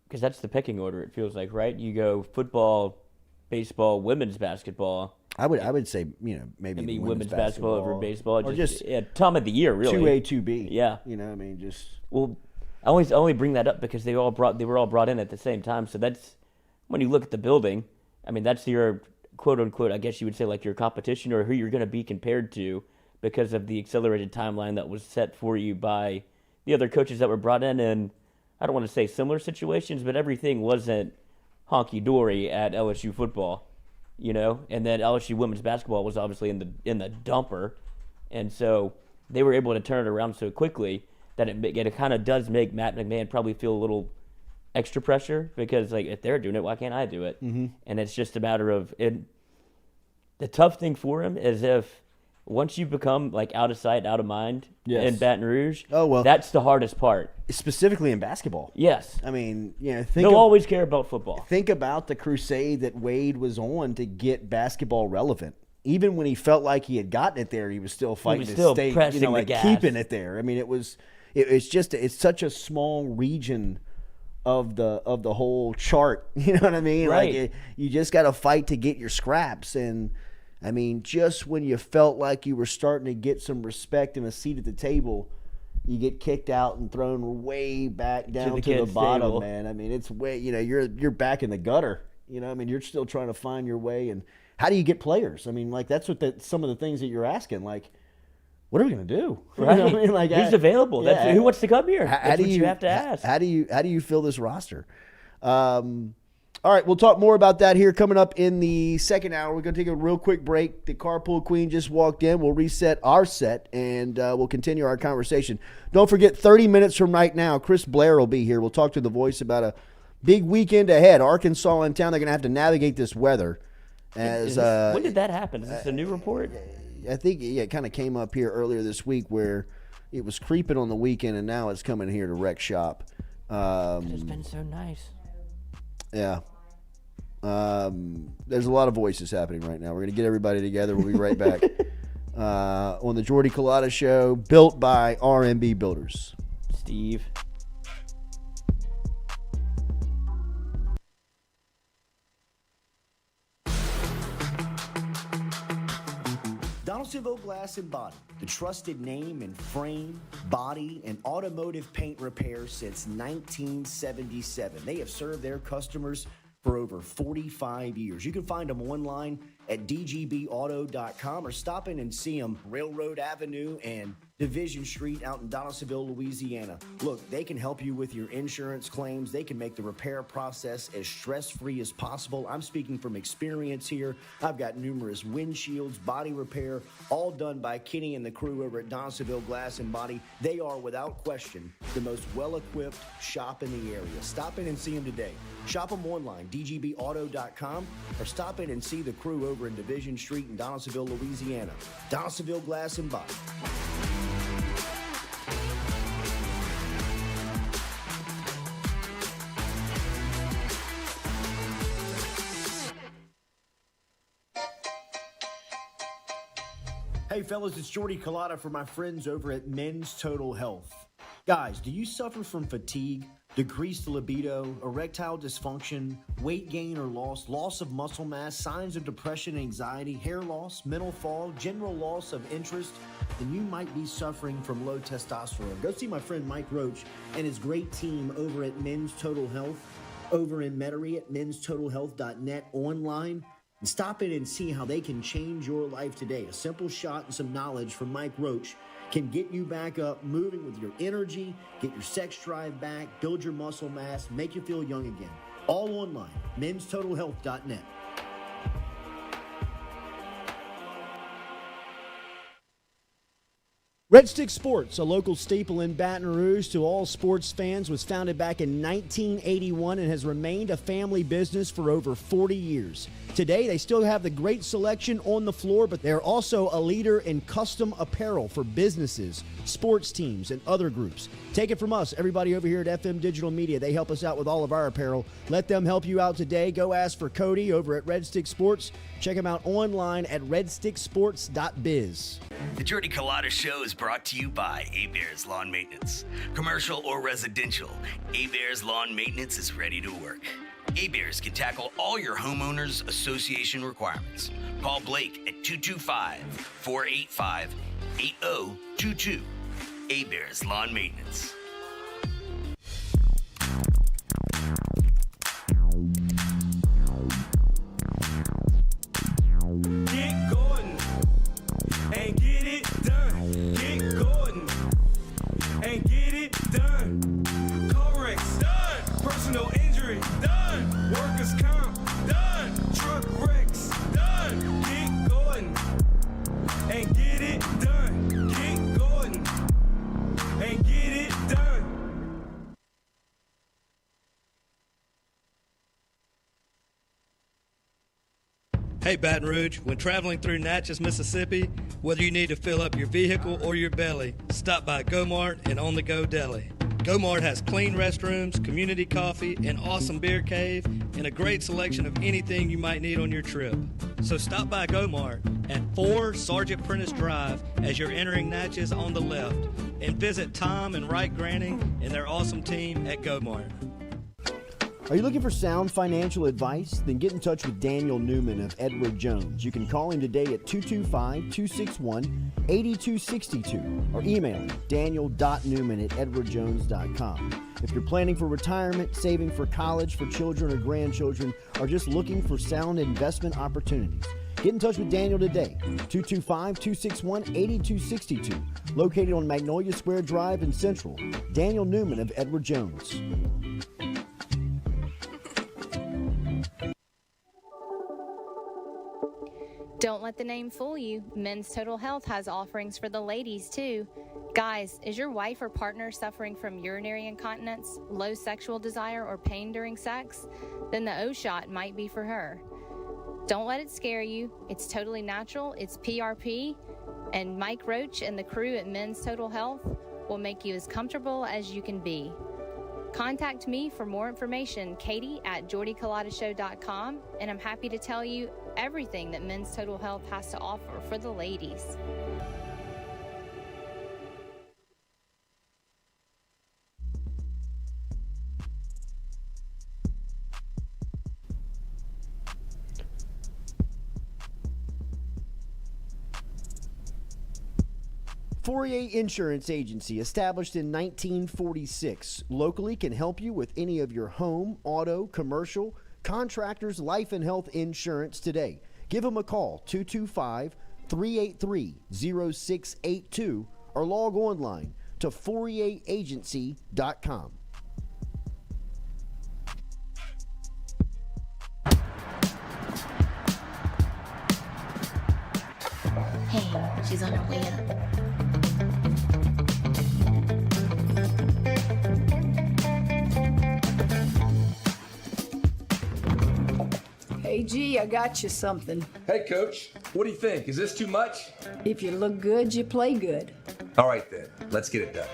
Because that's the pecking order, it feels like, right? You go football, baseball, women's basketball. I would say, maybe women's basketball over baseball. Or just time of the year, really. 2A, 2B. Yeah. Well, I only bring that up because they were all brought in at the same time. So that's, when you look at the building, I mean, that's your quote-unquote, I guess you would say, like your competition or who you're going to be compared to because of the accelerated timeline that was set for you by the other coaches that were brought in. And I don't want to say similar situations, but everything wasn't honky-dory at LSU football. And then LSU women's basketball was obviously in the dumper, and so they were able to turn it around so quickly that it kind of does make Matt McMahon probably feel a little extra pressure because, like, if they're doing it, why can't I do it? Mm-hmm. And it's just a matter of it. The tough thing for him is if once you become like out of sight, out of mind Yes. in Baton Rouge, Oh, well. that's the hardest part. Specifically in basketball. Yes. I mean, They'll always care about football. Think about the crusade that Wade was on to get basketball relevant. Even when he felt like he had gotten it there, he was still fighting to stay, pressing the like gas. keeping it there. I mean, it's such a small region of the whole chart. You know what I mean? Right. Like you just got to fight to get your scraps. And I mean, just when you felt like you were starting to get some respect and a seat at the table, you get kicked out and thrown way back down to the kids' bottom, table. man. I mean, it's way, you're back in the gutter. I mean, you're still trying to find your way. And how do you get players? I mean, like that's what some of the things that you're asking. Like, what are we gonna do? Right. You know what I mean? Like, who's available? yeah. Who wants to come here? How That's do what you have to ask. How do you fill this roster? All right, we'll talk more about that here coming up in the second hour. We're going to take a real quick break. The Carpool Queen just walked in. We'll reset our set, and we'll continue our conversation. Don't forget, 30 minutes from right now, Chris Blair will be here. We'll talk to the voice about a big weekend ahead. Arkansas in town. They're going to have to navigate this weather. When did that happen? Is this a new report? I think it kind of came up here earlier this week where it was creeping on the weekend, and now it's coming here to wreck shop. It's been so nice. Yeah. There's a lot of voices happening right now. We're going to get everybody together. We'll be right back on the Jordy Culotta Show, built by RMB Builders. Steve. Donaldsonville Glass and Body, the trusted name in frame, body, and automotive paint repair since 1977. They have served their customers for over 45 years. You can find them online at dgbauto.com or stop in and see them Railroad Avenue and Division Street out in Donaldsonville, Louisiana. Look, they can help you with your insurance claims. They can make the repair process as stress-free as possible. I'm speaking from experience here. I've got numerous windshields, body repair, all done by Kenny and the crew over at Donaldsonville Glass and Body. They are, without question, the most well-equipped shop in the area. Stop in and see them today. Shop them online, dgbauto.com, or stop in and see the crew over in Division Street in Donaldsonville, Louisiana. Donaldsonville Glass and Body. Hey fellas, it's Jordy Culotta for my friends over at Men's Total Health. Guys, do you suffer from fatigue, decreased libido, erectile dysfunction, weight gain or loss of muscle mass, signs of depression, anxiety, hair loss, mental fog, general loss of interest? Then you might be suffering from low testosterone. Go see my friend Mike Roach and his great team over at Men's Total Health over in Metairie at menstotalhealth.net online. And stop in and see how they can change your life today. A simple shot and some knowledge from Mike Roach can get you back up, moving with your energy, get your sex drive back, build your muscle mass, make you feel young again. All online, menstotalhealth.net. Red Stick Sports, a local staple in Baton Rouge to all sports fans, was founded back in 1981 and has remained a family business for over 40 years. Today, they still have the great selection on the floor, but they're also a leader in custom apparel for businesses, sports teams, and other groups. Take it from us, everybody over here at FM Digital Media. They help us out with all of our apparel. Let them help you out today. Go ask for Cody over at Red Stick Sports. Check him out online at redsticksports.biz. The Jordy Culotta Show is brought to you by A-Bears Lawn Maintenance. Commercial or residential, A-Bears Lawn Maintenance is ready to work. A-Bears can tackle all your homeowners association requirements. Call Blake at 225-485-8022. A-Bears Lawn Maintenance. Get Gordon and get it done. Get Gordon and get it done. Corrects done. Personal injury done. Workers' comp done. Truck wrecks done. Get Gordon and get it done. Get Gordon and get it done. Hey Baton Rouge, when traveling through Natchez, Mississippi, whether you need to fill up your vehicle or your belly, stop by Go-Mart and On The Go Deli. Go-Mart has clean restrooms, community coffee, an awesome beer cave, and a great selection of anything you might need on your trip. So stop by Go-Mart at 4 Sergeant Prentice Drive as you're entering Natchez on the left, and visit Tom and Wright Granning and their awesome team at Go-Mart. Are you looking for sound financial advice? Then get in touch with Daniel Newman of Edward Jones. You can call him today at 225-261-8262 or email him daniel.newman@edwardjones.com. If you're planning for retirement, saving for college for children or grandchildren, or just looking for sound investment opportunities, get in touch with Daniel today, 225-261-8262, located on Magnolia Square Drive in Central. Daniel Newman of Edward Jones. Don't let the name fool you. Men's Total Health has offerings for the ladies, too. Guys, is your wife or partner suffering from urinary incontinence, low sexual desire, or pain during sex? Then the O-Shot might be for her. Don't let it scare you. It's totally natural. It's PRP. And Mike Roach and the crew at Men's Total Health will make you as comfortable as you can be. Contact me for more information, Katie at JordyCulottaShow.com, and I'm happy to tell you everything that Men's Total Health has to offer for the ladies. Fourier Insurance Agency, established in 1946, locally can help you with any of your home, auto, commercial, contractors, life and health insurance today. Give them a call, 225-383-0682, or log online to FourierAgency.com. Hey, she's on her way up. Hey, G, I got you something. Hey, Coach. What do you think? Is this too much? If you look good, you play good. All right, then. Let's get it done.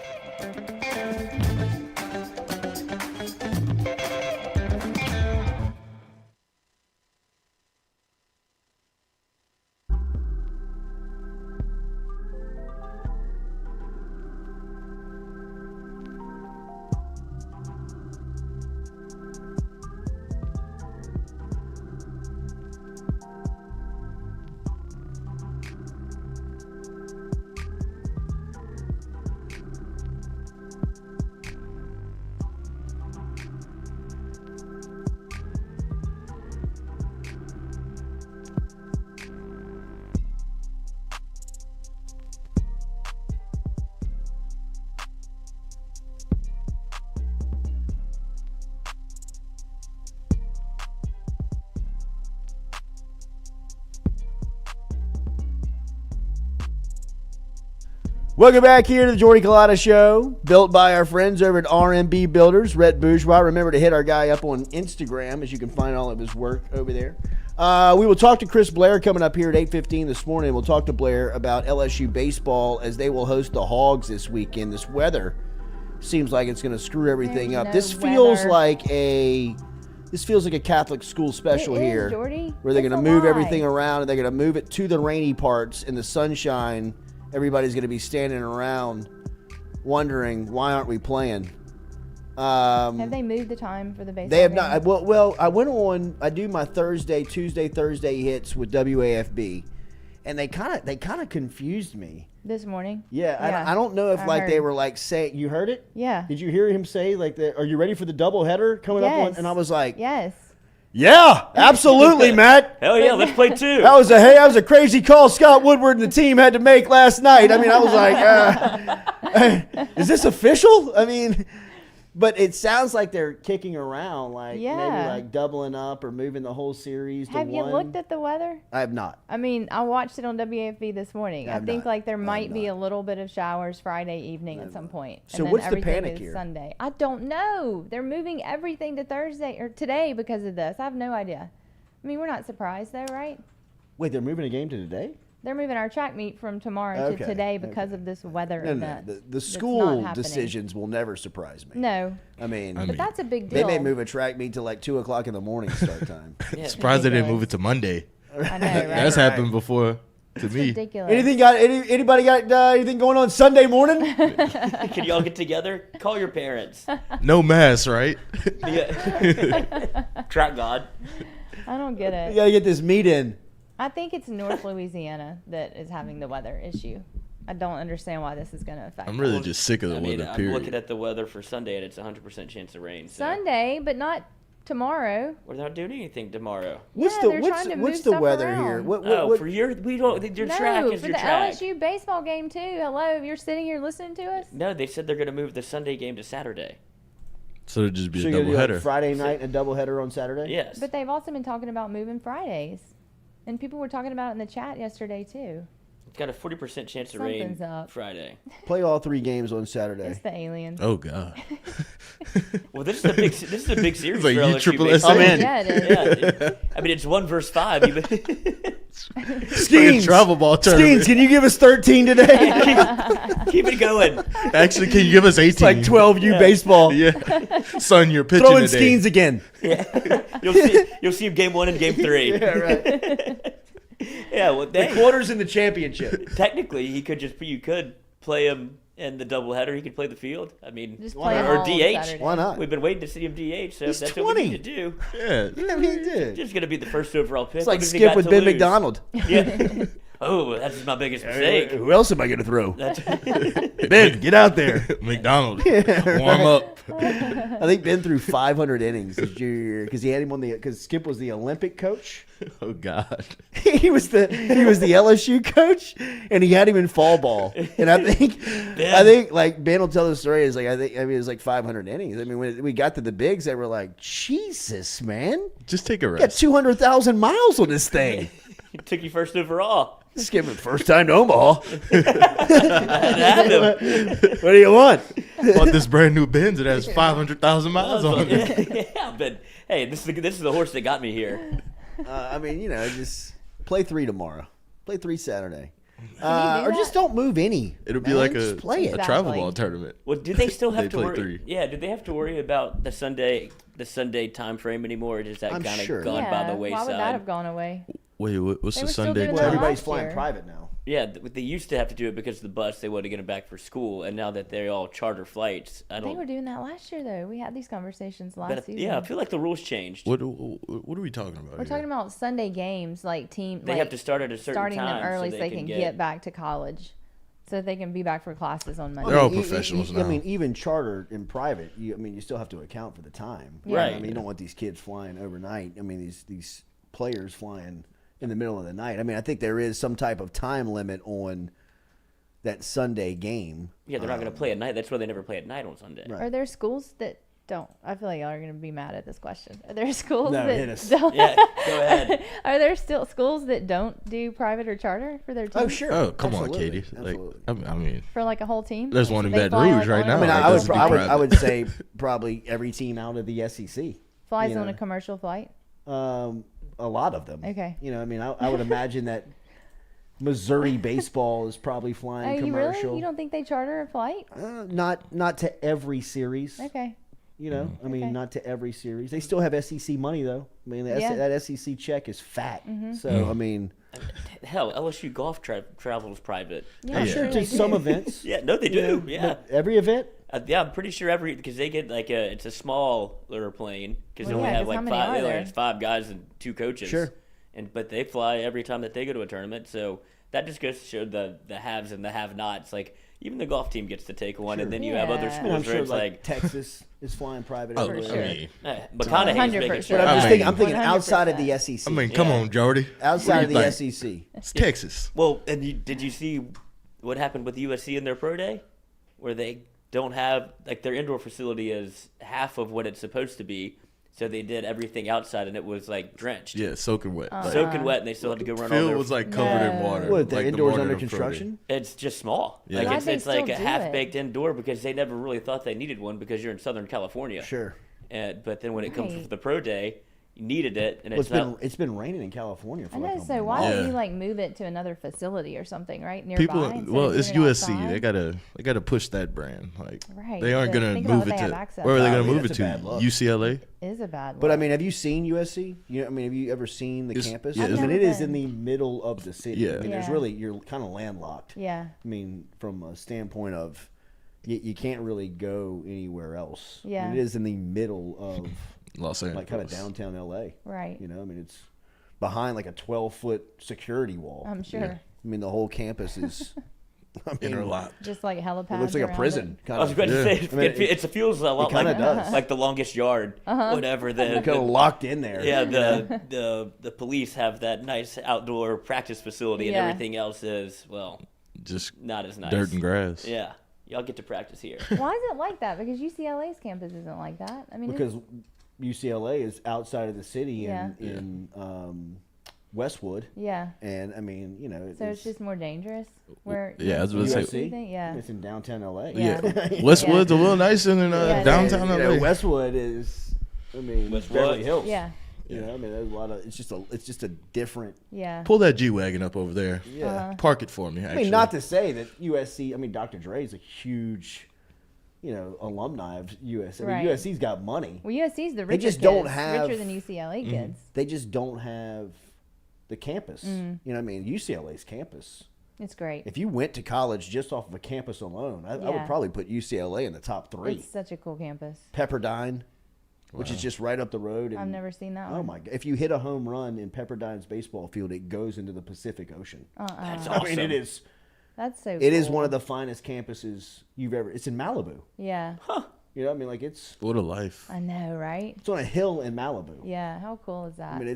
Welcome back here to the Jordy Culotta Show, built by our friends over at RMB Builders, Rhett Bourgeois. Remember to hit our guy up on Instagram, as you can find all of his work over there. We will talk to Chris Blair coming up here at 8:15 this morning. We'll talk to Blair about LSU baseball as they will host the Hogs this weekend. This weather seems like it's going to screw everything up. This feels like a Catholic school special here, Jordy. where they're going to move everything around and they're going to move it to the rainy parts in the sunshine. Everybody's going to be standing around wondering, why aren't we playing? Have they moved the time for the baseball They have game? not. Well, I went on. I do my Tuesday, Thursday hits with WAFB, and they kind of confused me This morning? Yeah. I don't know if they were like saying, you heard it? Yeah. Did you hear him say like, are you ready for the double header coming up on? And I was like, yes. Yeah, absolutely, Matt. Hell yeah, let's play two. That was a crazy call Scott Woodward and the team had to make last night. I mean, I was like, is this official? I mean, but it sounds like they're kicking around, like maybe like doubling up or moving the whole series to one. Have you looked at the weather? I have not. I mean, I watched it on WFB this morning. I think like there might be a little bit of showers Friday evening at some point. So and what's then the panic everything here? is Sunday. I don't know. They're moving everything to Thursday or today because of this. I have no idea. I mean, we're not surprised though, right? Wait, they're moving a game to today? They're moving our track meet from tomorrow to today because of this weather event. No. The school decisions will never surprise me. No. I mean, but that's a big deal. They may move a track meet to like 2:00 in the morning start time. Surprised they didn't move it to Monday. I know, right? That's happened before to me. Ridiculous. Anybody got anything going on Sunday morning? Can y'all get together? Call your parents. No mass, right? Track God. I don't get it. You gotta get this meet in. I think it's North Louisiana that is having the weather issue. I don't understand why this is going to affect. I'm really just sick of the weather. I'm looking at the weather for Sunday, and it's 100% chance of rain. So. Sunday, but not tomorrow. We're not doing anything tomorrow. What's the weather here? For your track is for your the track. LSU baseball game too. Hello, you're sitting here listening to us. No, they said they're going to move the Sunday game to Saturday. So it'd just be a double doubleheader. Like Friday night and a doubleheader on Saturday. Yes. But they've also been talking about moving Fridays. And people were talking about it in the chat yesterday, too. It's got a 40% chance of rain Friday. Play all 3 games on Saturday. It's the aliens. Oh, God. Well, this is a big series it's for like LSU. USSSA. I'm in. Yeah, it is. I mean, it's 1 versus 5. Skeens, travel ball tournament. Skeens, can you give us 13 today? Keep it going. Actually, can you give us 18? It's like 12U baseball. Yeah. Son, you're pitching Throw in today. Skeens again. Yeah. You'll see him game 1 and game 3. Yeah, right. Yeah, well, the quarters in the championship. Technically, you could play him in the doubleheader. He could play the field. I mean, Just play or all DH. Saturday. Why not? We've been waiting to see him DH, so He's that's 20. what we need to do. Yeah. Just going to be the first overall pick. It's like What has he Skip got with to Ben lose? McDonald. Yeah. Oh, that's my biggest mistake. Who else am I going to throw? That's Ben, get out there. McDonald. Yeah, Warm up. I think Ben threw 500 innings his junior year because he had him on because Skip was the Olympic coach. Oh, God. he was the LSU coach, and he had him in fall ball. And I think like Ben will tell the story. Is like it was like 500 innings. I mean, when we got to the bigs, they were like, Jesus, man, Just take a got rest. 200,000 miles on this thing. He took you first overall. Skip it first time to Omaha. I had him. What do you want? Bought this brand new Benz that has 500,000 miles on it. Yeah, but hey, this is the horse that got me here. I mean, just play 3 tomorrow. Play 3 Saturday. Can you do Or just that? don't move any. It'll be man. like Just play it. a travel ball tournament. Well, do they still have They to play worry? 3. Yeah, do they have to worry about the Sunday time frame anymore? Or is that I'm kind of sure. gone by the Why wayside? would that have gone away? Wait, what's They the were still Sunday doing Well, that tournament? everybody's last flying year. private now. Yeah, they used to have to do it because of the bus. They wanted to get them back for school, and now that they're all charter flights, I They don't. were doing that last year, though. We had these conversations last But season. yeah, I feel like the rules changed. What are we talking about? We're talking about Sunday games, like team. They have to start at a certain starting time them early so so they can get back to college, so that they can be back for classes on Monday. They're all professionals I now. mean, even charter and private, you still have to account for the time. Right. I mean, you don't want these kids flying overnight. I mean, these players flying in the middle of the night. I mean, I think there is some type of time limit on that Sunday game. Yeah, they're not going to play at night. That's why they never play at night on Sunday. Right. Are there schools that don't? I feel like y'all are going to be mad at this question. Are there schools No, that hit us. don't? Yeah, go ahead. Are there still schools that don't do private or charter for their team? Oh, sure. Oh, come on, Absolutely. Katie. Like, Absolutely. I mean, For like a whole team? There's one in They Baton fly, Rouge right on now. a- I mean, It I doesn't do I private. would say probably every team out of the SEC. Flies you on know. a commercial flight? A lot of them. Okay. I mean, I would imagine that Missouri baseball is probably flying Oh, you commercial. really? You don't think they charter a flight? Not to every series. Okay. I mean, not to every series. They still have SEC money though. I mean, Yeah. that SEC check is fat. Mm-hmm. So I mean, Hell, LSU golf travels private. Yeah, I'm sure to some events. Yeah, no, they do. know, Yeah. but every event. Yeah, I'm pretty sure because they get like it's a smaller plane because they Well, only yeah, have 'cause like how many five. are They only there? have 5 guys and 2 coaches. Sure. But they fly every time that they go to a tournament, so that just goes to show the haves and the have-nots. Like even the golf team gets to take one, and then you have other Yeah. And schools I'm where sure it's like like Texas is flying private. Oh, everywhere. sure. I mean, McConaughey's 100%. making sure. But I'm just I thinking. I'm mean, thinking outside of the 100%. SEC. I mean, come on, Jordy. outside of What the do you think? SEC. It's Texas. Well, and did you see what happened with USC in their pro day, where they don't have like their indoor facility is half of what it's supposed to be, so they did everything outside and it was like drenched, Yeah, soaking wet. soaking wet, and they still had to go run all Field their. was like covered in water. What, the like indoors morning under of Friday. construction? It's just small. Yeah. Like Why'd it's, they it's like still a do half-baked indoor because they never really thought they needed one because you're in Southern California. Sure. But then when it comes Right. to the pro day, needed it, and it's been raining in California for I know. like a So month. why don't you like move it to another facility or something, right nearby? People, instead well, of it's doing it USC. outside? They gotta push that brand. Like Right, they aren't but gonna think about move what it they have to. access Where are they to. gonna Golly, move it that's a bad to? look. UCLA. It is a bad look. But I mean, have you seen USC? I mean, have you ever seen the campus? yeah, I it's- mean, I've it is never in the middle of the city. Yeah. I mean, there's Yeah. really you're kind of landlocked. Yeah. I mean, from a standpoint of you can't really go anywhere else. Yeah. I mean, it is in the middle of Los Angeles, like kind of downtown LA. Right. You know, I mean, it's behind like a 12-foot security wall. I'm sure. Yeah. I mean, the whole campus is interlocked. Just like helipads. It looks like a around prison. it. Kind I was going to say, I mean, it feels a lot kinda like does. like the Longest Yard, whatever. You're kind of locked in there. Yeah, the police have that nice outdoor practice facility, and Yeah. everything else is, well, Just not as nice. dirt and grass. Yeah, y'all get to practice here. Why is it like that? Because UCLA's campus isn't like that. I mean, Because UCLA is outside of the city Yeah. in Westwood. yeah. And I mean, you know, So it's just more dangerous. Where Yeah, I was gonna you say- think? Yeah. It's in downtown LA. Yeah. Westwood's a little nicer than Yeah, downtown You LA. know, Westwood is, I mean, Westwood. Beverly Hills. Yeah. You know, I mean, there's a lot of. It's just a different. Yeah. Pull that G wagon up over there. Yeah. Park it for me. I Actually. mean, not to say that USC. I mean, Dr. Dre is a huge, alumni of USC. I mean, Right. USC's got money. Well, USC's the They richest just don't kids, have richer than UCLA kids. They just don't have the campus. You know what I mean? UCLA's campus. It's great. If you went to college just off of a campus alone, I would Yeah. probably put UCLA in the top 3. It's such a cool campus. Pepperdine, which is just right up the road. I've never seen that Oh one. my God! If you hit a home run in Pepperdine's baseball field, it goes into the Pacific Ocean. That's I awesome. mean, it is. That's so. It is cool. one of the finest campuses you've ever. It's in Malibu. Yeah. You know, what I mean, like it's What a life. I know, right? on a hill in Malibu. Yeah. How cool is that? I mean,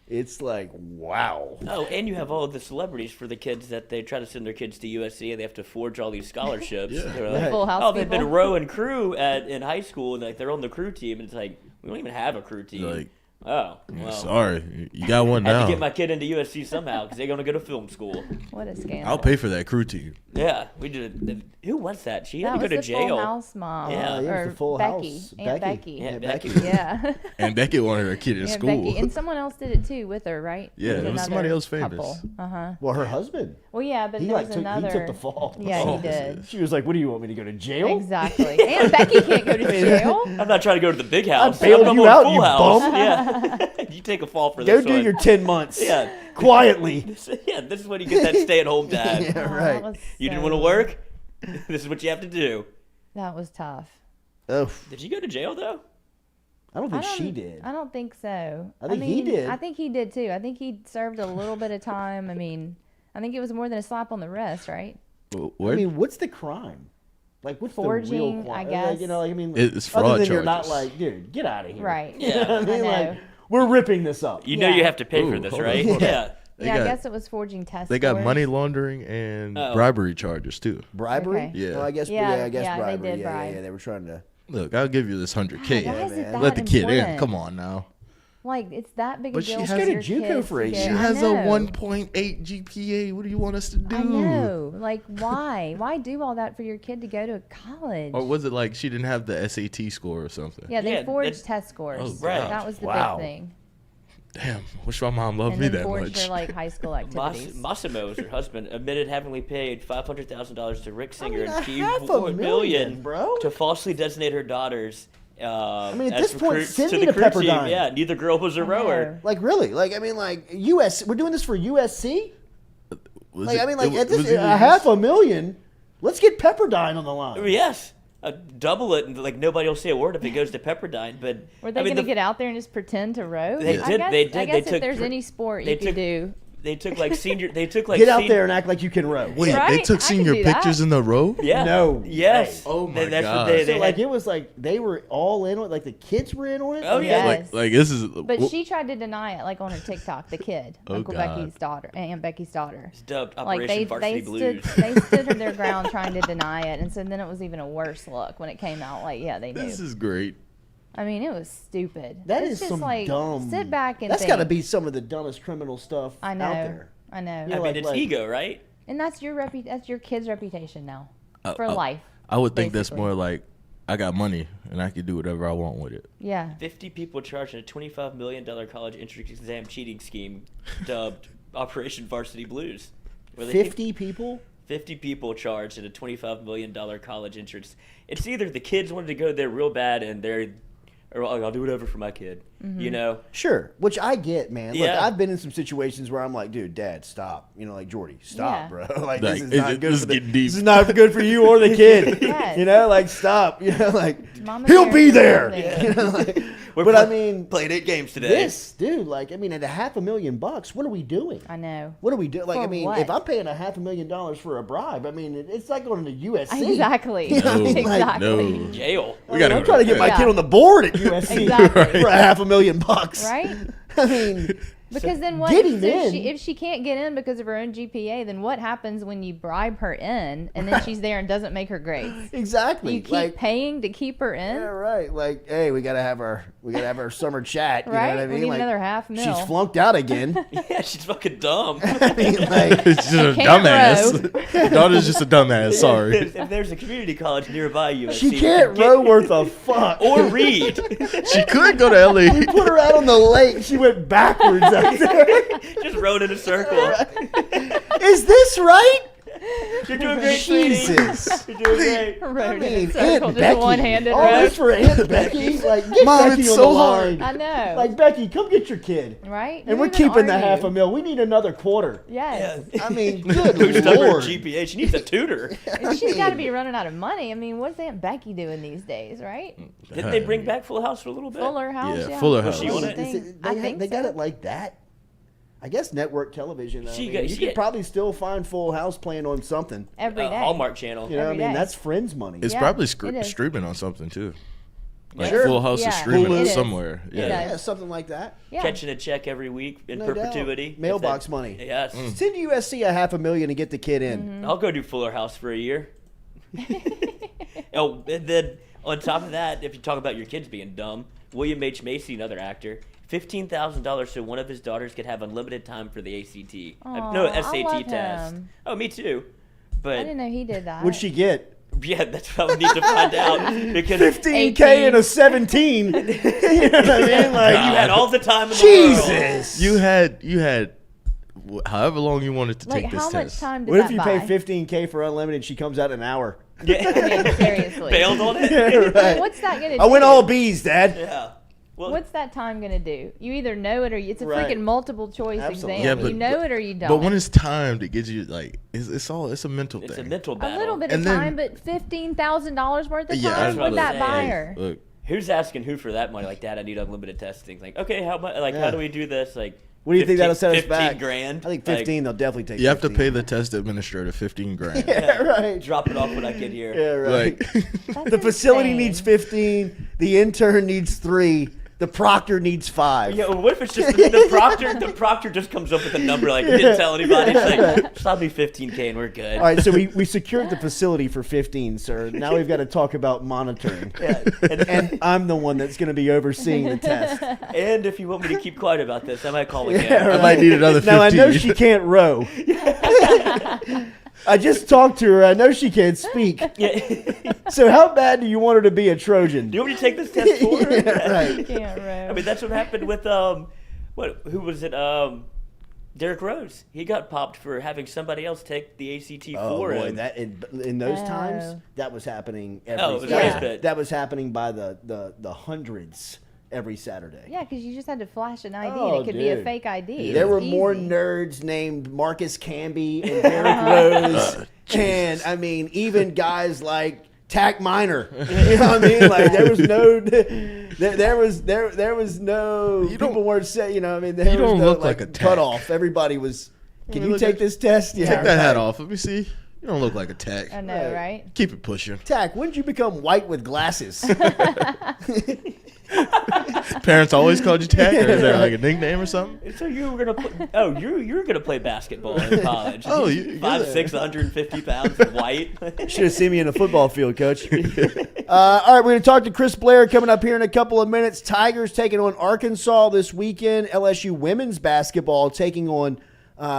it's like wow. Oh, and you have all of the celebrities for the kids that they try to send their kids to USC, and they have to forge all these scholarships. They're like, Full House oh, they've been people. row and crew in high school, and like they're on the crew team, and it's like we don't even have a crew team. Like, oh, well. Sorry, you got one I had now. to get my kid into USC somehow because they're going to go to film school. What a scandal. I'll pay for that crew team. Yeah, we did. Who was that? She had That to go was to the Full jail. House mom. Yeah. Yeah, it was or the Full Becky. House. Aunt Becky. Yeah, Becky. Yeah. And Becky wanted her kid in Aunt school. Becky. And someone else did it too with her, right? Yeah, With it was somebody another else famous. couple. Uh-huh. Well, her husband. Well, yeah, but He there was took another. he took the fall. Yeah, Oh. he did. She was like, "What do you want me to go to jail?" Exactly. Aunt Becky can't go to jail. I'm not trying to go to the big house. bailed I'm you on out, Full you House. bum. Yeah, you take a fall for Go this do one. your 10 months. Yeah. Quietly. Yeah, this is when you get that stay-at-home dad. Yeah, Oh, right. that was You didn't so- want to work? This is what you have to do. That was tough. Oh, Did you go to jail though? I don't think she did. I don't think so. I think he did. I think he did too. I think he served a little bit of time. I mean, I think it was more than a slap on the wrist, right? I mean, what's the crime? Like, what's the real Forging, crime? I guess. You know, like, I mean, It's other fraud than you're not charges. like, dude, get out of here. Right. You know what I mean? I know. Like, we're ripping this up. You know Yeah. you have to pay for Ooh, this, hold on, right? hold on. Yeah. They Yeah, got- I guess it was forging test They got scores. money laundering and Oh. bribery charges too. Bribery? Okay. Yeah. No, I guess. Yeah, Yeah, I guess yeah, they bribery. did yeah, bribe. yeah, they were trying to. Look, I'll give you this $100K. Why is it that Let the kid in. important? Come on now. Like, it's that big a But she deal has for to your JUCO kids for to a go- year. She I has a know. 1.8 GPA. What do you want us to do? I know. Like, why? Why do all that for your kid to go to college? Or was it like she didn't have the SAT score or something? Yeah, they Yeah, forged that's- test scores. Oh, Right. That was the Wow. big thing. Damn, wish my mom loved And me then that forged much. her, like, high school activities. Massimo, her husband, admitted having paid $500,000 to Rick Singer mean, and Steve $500,000, bro. to falsely designate her daughters. mean, at as this point, recruits send to me the to crew team. Pepperdine. Yeah, neither girl was a I rower. know. Like, really? Like, I mean, like, we're doing this for USC? Was Like, it- I mean, like, it- at this, was it- $500,000, let's get Pepperdine on the line. Yes. Double it, and like nobody will say a word if it goes to Pepperdine. But Were they I mean, going to get out there and just pretend to row? They I did- guess, they did. I They guess took if there's pr- any sport they you could took- do. They took like senior. They took like Get out sen- there and act like you can row. Wait, they Right? took I can senior do that. pictures in the row? Yeah. No Yes. way. Oh my That's God. what they So, like, had. it was like they were all in on it. Like, the kids were in on it. Oh, yeah. Yes. Like this is. But she tried to deny it, like on her TikTok. The kid, Oh, Uncle God. Becky's daughter, Aunt Becky's daughter. It's dubbed Like Operation Varsity stood, Blues. they stood their ground trying to deny it, and so then it was even a worse look when it came out. Like, yeah, they knew. This is great. I mean, it was stupid. That It's is just some like, dumb. Sit back and That's think. got to be some of the dumbest criminal stuff I know. out there. I know. Yeah. I mean, like- it's like- ego, right? And that's your that's your kid's reputation now for I- life. I would think that's basically. more like I got money and I can do whatever I want with it. Yeah. 50 people charged in a $25 million college entrance exam cheating scheme dubbed Operation Varsity Blues. 50 people? 50 people charged in a $25 million college entrance. It's either the kids wanted to go there real bad and they're, or I'll do whatever for my kid, you know? Sure, which I get, man. Look, Yeah. I've been in some situations where I'm like, dude, Dad, stop. You know, like, Jordy, stop, Yeah. bro. Like, Like, this is not good for this is good for you or the kid. Yes. You know, like, stop. You know, like, Mama he'll bear be is there. everything. You know, like, We're but I mean, played 8 games today. this, dude, like, I mean, at $500,000, what are we doing? I know. What do we do? Like, For I mean, what? if I'm paying $500,000 for a bribe, I mean, it's like going to USC. Exactly. You know what I mean? Like, Exactly. No. Jail. I mean, I'm trying to get my kid on the board at USC Exactly. for $500,000. Right? I mean, Because then what get if, him in. if she can't get in because of her own GPA, then what happens when you bribe her in and then she's there and doesn't make her grades? Exactly. You keep like, paying to keep her in? yeah, right. Like, hey, we gotta have our summer chat. You Right? know what I We mean? need Like, another $500,000. she's flunked out again. Yeah, she's fucking dumb. I mean, like, It's just a can't dumbass. Daughter's just a dumbass. Sorry. If there's a community college nearby you, she can't row worth a fuck. or read. She could go to LA. We put her out on the lake. She went backwards out there. Just rode in a circle. Is this right? You're doing great, sweetie. Jesus. You're doing great. Rode in a mean, circle, Aunt just Becky. one-handed All road. this for Aunt Becky. Like, get Mom, Becky it's on so the hard. line. I know. Like, Becky, come get your kid. Right? And Who we're even keeping the argue? $500,000. We need another quarter. Yes. I mean, good Who's up her Lord. GPA? She needs a tutor. And she's got to be running out of money. I mean, what's Aunt Becky doing these days, right? Didn't they bring back Full House for a little bit? Fuller House, Yeah, yeah. Fuller Was House. she on I it? think, They, I think they got so. it like that. I guess network television. She I mean, got- you she could get- probably still find Full House playing on something. Every day. Hallmark Channel. You know what I Every mean? day. That's Friends money. It's Yeah, probably it is. streaming on something too. Like Sure. Full House Yeah. is streaming Hulu. it It is. somewhere. It Yeah. does. Yeah, something like that. Yeah. Catching a check every week in No doubt. perpetuity. Mailbox If money. Yes. Send USC $500,000 to get the kid in. Mm-hmm. I'll go do Fuller House for a year. Oh, and then on top of that, if you talk about your kids being dumb, William H. Macy, another actor, $15,000 so one of his daughters could have unlimited time for the ACT. No, Aw, I SAT love test. him. Oh, me too. But I didn't know he did that. What'd she get? yeah, that's what we need to find out because 15K and a 17. You know what I mean? Like, you had all the time in the world. Jesus. You had however long you wanted to like, take this how much test. time did What that if you buy? pay 15K for unlimited? She comes out in an hour. Yeah. I mean, seriously. Bailed on it. Yeah, I mean, right. what's that going to do? I went all B's, Dad. Yeah. Well, What's that time going to do? You either know it or it's a Right. freaking multiple choice Absolutely. exam. Yeah, but- you know it or you don't. But when it's time to get you, like, it's a mental it's thing. a mental a battle. little bit And of then- time, but $15,000 worth of Yeah, time, that's what would I'm that buy saying. her? Look, Who's asking who for that money? Like, Dad, I need unlimited testing. Like, okay, how much? Like, Yeah. how do we do this? Like, What do you think that'll set us 15 back? grand. I think Like, 15. They'll definitely take. you have to 15. pay the test administrator $15,000. Yeah, right. drop it off when I get here. Yeah, right. Like, The facility insane. needs 15. The intern needs 3. The proctor needs 5. Yeah, well, what if it's just the proctor? The proctor just comes up with a number like didn't tell anybody. It's like, just be 15K and we're good. All right, so we secured the facility for 15, sir. Now we've got to talk about monitoring. Yeah. And I'm the one that's going to be overseeing the test. And if you want me to keep quiet about this, I might call again. Yeah, I might need another 15. Now I know she can't row. I just talked to her. I know she can't speak. Yeah. So how bad do you want her to be a Trojan? Do you want me to take this test for her? Yeah, right. Can't row. I mean, that's what happened with who was it? Derek Rose. He got popped for having somebody else take the ACT Oh for boy, him. that in those times that was happening every. Oh, it was Yeah. rampant. That was happening by the hundreds every Saturday. Yeah, because you just had to flash an ID Oh, and it could be a dude. fake ID. There It were was more easy. nerds named Marcus Camby and Derek Rose, and I mean even guys like Tack Minor. You know what I mean? Like there was no, there was no. People weren't saying. You know, what I mean, there You was don't no, look like a Tack. cutoff. Everybody was. Can you look take at- this test? Yeah, Take that hat right. off. Let me see. You don't look like a tack. I know, right? Keep it pushing. Tack, when did you become white with glasses? Parents always called you tack, or is there like a nickname or something? So you were gonna you're gonna play basketball in college. Oh, you're 5'6", 150 pounds, white. Should have seen me in a football field, Coach. All right, we're going to talk to Chris Blair coming up here in a couple of minutes. Tigers taking on Arkansas this weekend. LSU women's basketball taking on.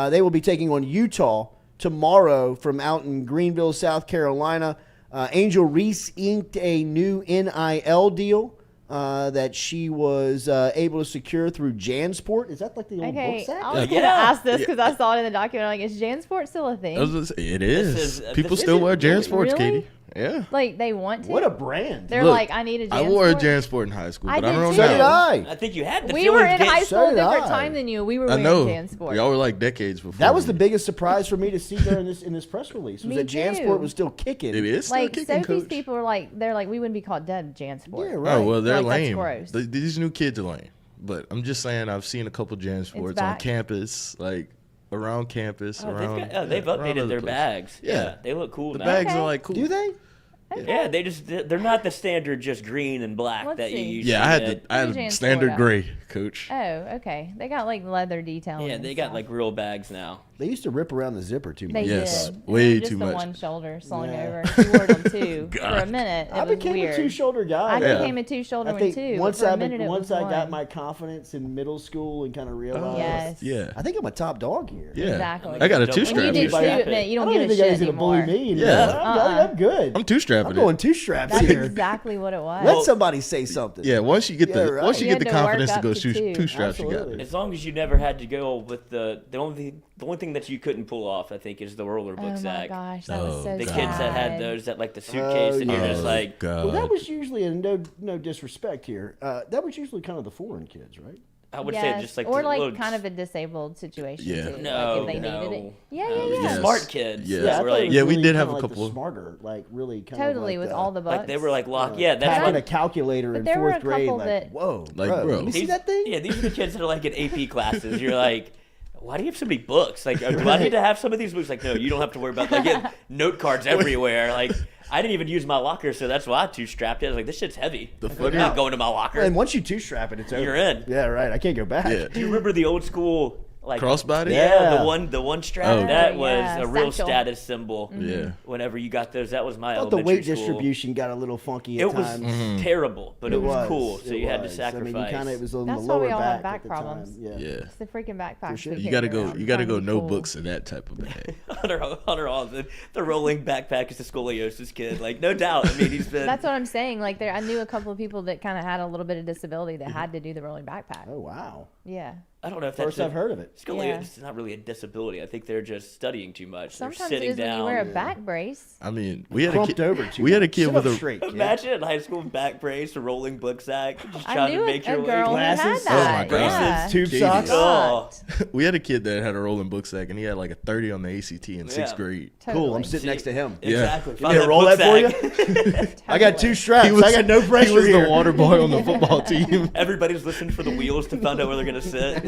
They will be taking on Utah tomorrow from out in Greenville, South Carolina. Angel Reese inked a new NIL deal that she was able to secure through JanSport. Is that like the old book sack? I was going to ask this because I saw it in the document. Like, is JanSport still a thing? It is. People still wear JanSports, really? Katie. Yeah. Like, they want to? What a brand. They're like, I need a JanSport. I wore a JanSport in high school, but I don't know. So did I. I think you had the We were in high school So a did different I. time than you. We were I wearing know. JanSport. Y'all were like decades before. That was me. the biggest surprise for me to see there in this press release. Was Me that too. JanSport was still kicking. It is still Like, kicking, Sophie's coach. people are like, they're like, we wouldn't be called dead JanSport. Yeah, right. Oh well, they're Like, that's lame. gross. These new kids are lame. But I'm just saying, I've seen a couple JanSports on back. campus, like around campus. Oh, around. they've around updated other their places. bags. Yeah. They look cool The now. bags are like cool. Do they? Yeah, they're not the standard just green and black Let's that you see. usually Yeah, I get. had JanSport standard out. gray, coach. Oh, okay. They got like leather detailing. Yeah, and they got stuff. like real bags now. They used to rip around the zipper too much. They Yes, did. way Just too the much. one shoulder slung Yeah. over. She wore them too for a God. minute. It I was became weird. a two-shoulder guy. I Yeah. became a two-shoulder I one think too. once but for I a minute it once was I got one. my confidence in middle school and kind of realized, Yes. Yeah. I think I'm a top dog here. Yeah. Exactly. I got a When you two When strap. you do Anybody two, happen. admit you I don't don't give even a think shit anybody's gonna anymore. bully me. Yeah. I'm good. I'm two strapping I'm going it. two straps That's here. exactly what it was. Let somebody say something. Yeah, once you get Yeah, the right. once you You get the had to work confidence to up go to two two. straps, you got Absolutely. it. As long as you never had to go with the only thing that you couldn't pull off, I think, is the roller book Oh my sack. gosh, that was so The sad. kids that had those that like the suitcase, and you're yeah. just like, God. Well, that was usually, and no disrespect here, that was usually kind of the foreign kids, right? I would say Yes, just like or the like little- kind of a disabled situation Yeah. too. No, like if they no. needed it. Yeah, No, yeah, the yeah. Yes. smart kids. Yeah. that I were thought it like, was Yeah, we really did kinda have a like couple- The smarter, like really kind Totally of like with all the books. like they were like locked. Yeah, that's packing why. a calculator But in there were fourth a grade. couple Like, that- whoa, Like, bro, bro. let me see These- that thing. Yeah, these are the kids that are like in AP classes. You're like, why do you have so many books? Like, do I need to have some of these books? Like, no, you don't have to worry about like getting note cards everywhere. Like, I didn't even use my locker, so that's why I two strapped it. I was like, this shit's heavy. I'm not going to my locker. And once you two strap it, it's over. You're in. Yeah, right. I can't go back. Yeah. Do you remember the old school like Crossbody? Yeah, Yeah. the one strap. Oh. That was Yeah, a real satchel. status symbol. Yeah. Whenever you got those, that was my I thought the elementary weight school. distribution got a little funky at It was times. terrible, but it was cool. So It you had to was. sacrifice. I mean, you kind of it was on That's the why lower we all have back back at the problems. time. Yeah. Yeah. It's the freaking backpacks. sure. we You gotta carry go. around You gotta trying go. to be No cool. books in that type of bag. Hunter Hall, the rolling backpack is the scoliosis kid. Like, no doubt. I mean, he's been. That's what I'm saying. Like I knew a couple of people that kind of had a little bit of disability that had to do the rolling backpack. Oh wow. Yeah. I don't know if First that's I've heard of it. Scoliosis is not really a disability. I think they're just studying too much. Sometimes they're it sitting is when down. you wear a back brace. I mean, we had a Crumped kid. over too We had a much. kid Sit with up a. straight, kid. Imagine in high school back brace, a rolling book sack, just I trying knew to make a your way. girl who had Glasses? that. Oh my God. Yeah. Tube Katie. socks. Oh, We had a kid that had a rolling book sack, and he had like a 30 on the ACT in sixth Yeah. grade. Cool. I'm Totally. sitting next to him. Yeah. exactly. You Find need to roll book that for sack. you? I got two straps. He was, I got no pressure He was here. the water boy on the football team. Everybody's listening for the wheels to find out where they're gonna sit.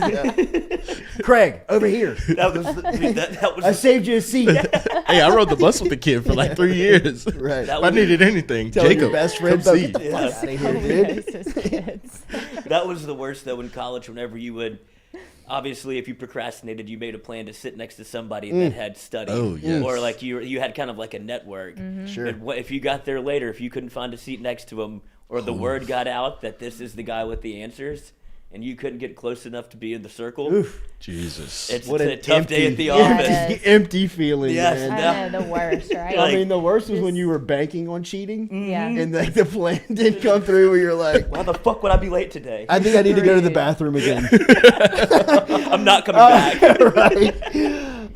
Craig, over here. That was that was I saved you a seat. Hey, I rode the bus with the kid for like 3 years. Right. If I needed anything, Tell Jacob, your best friend, come "Go see." get the Yeah. fuck out of here, dude. Scoliosis kids. that was the worst though in college. Whenever you would, obviously, if you procrastinated, you made a plan to sit next to somebody that had studied, Oh, yes. or like you had kind of like a network. Sure. And if you got there later, if you couldn't find a seat next to him, or the word got out that this is the guy with the answers, and you couldn't get close enough to be in the circle, Jesus. it's What a an tough day at the Yeah, office. it is. empty feeling, Yes. man. I know, the worst, right? I mean, the worst was just- when you were banking on cheating. Yeah. And like the plan didn't come through where you're like, Why the fuck would I be late today? I think I need to go to the Screwed. bathroom again. I'm not coming back. Right.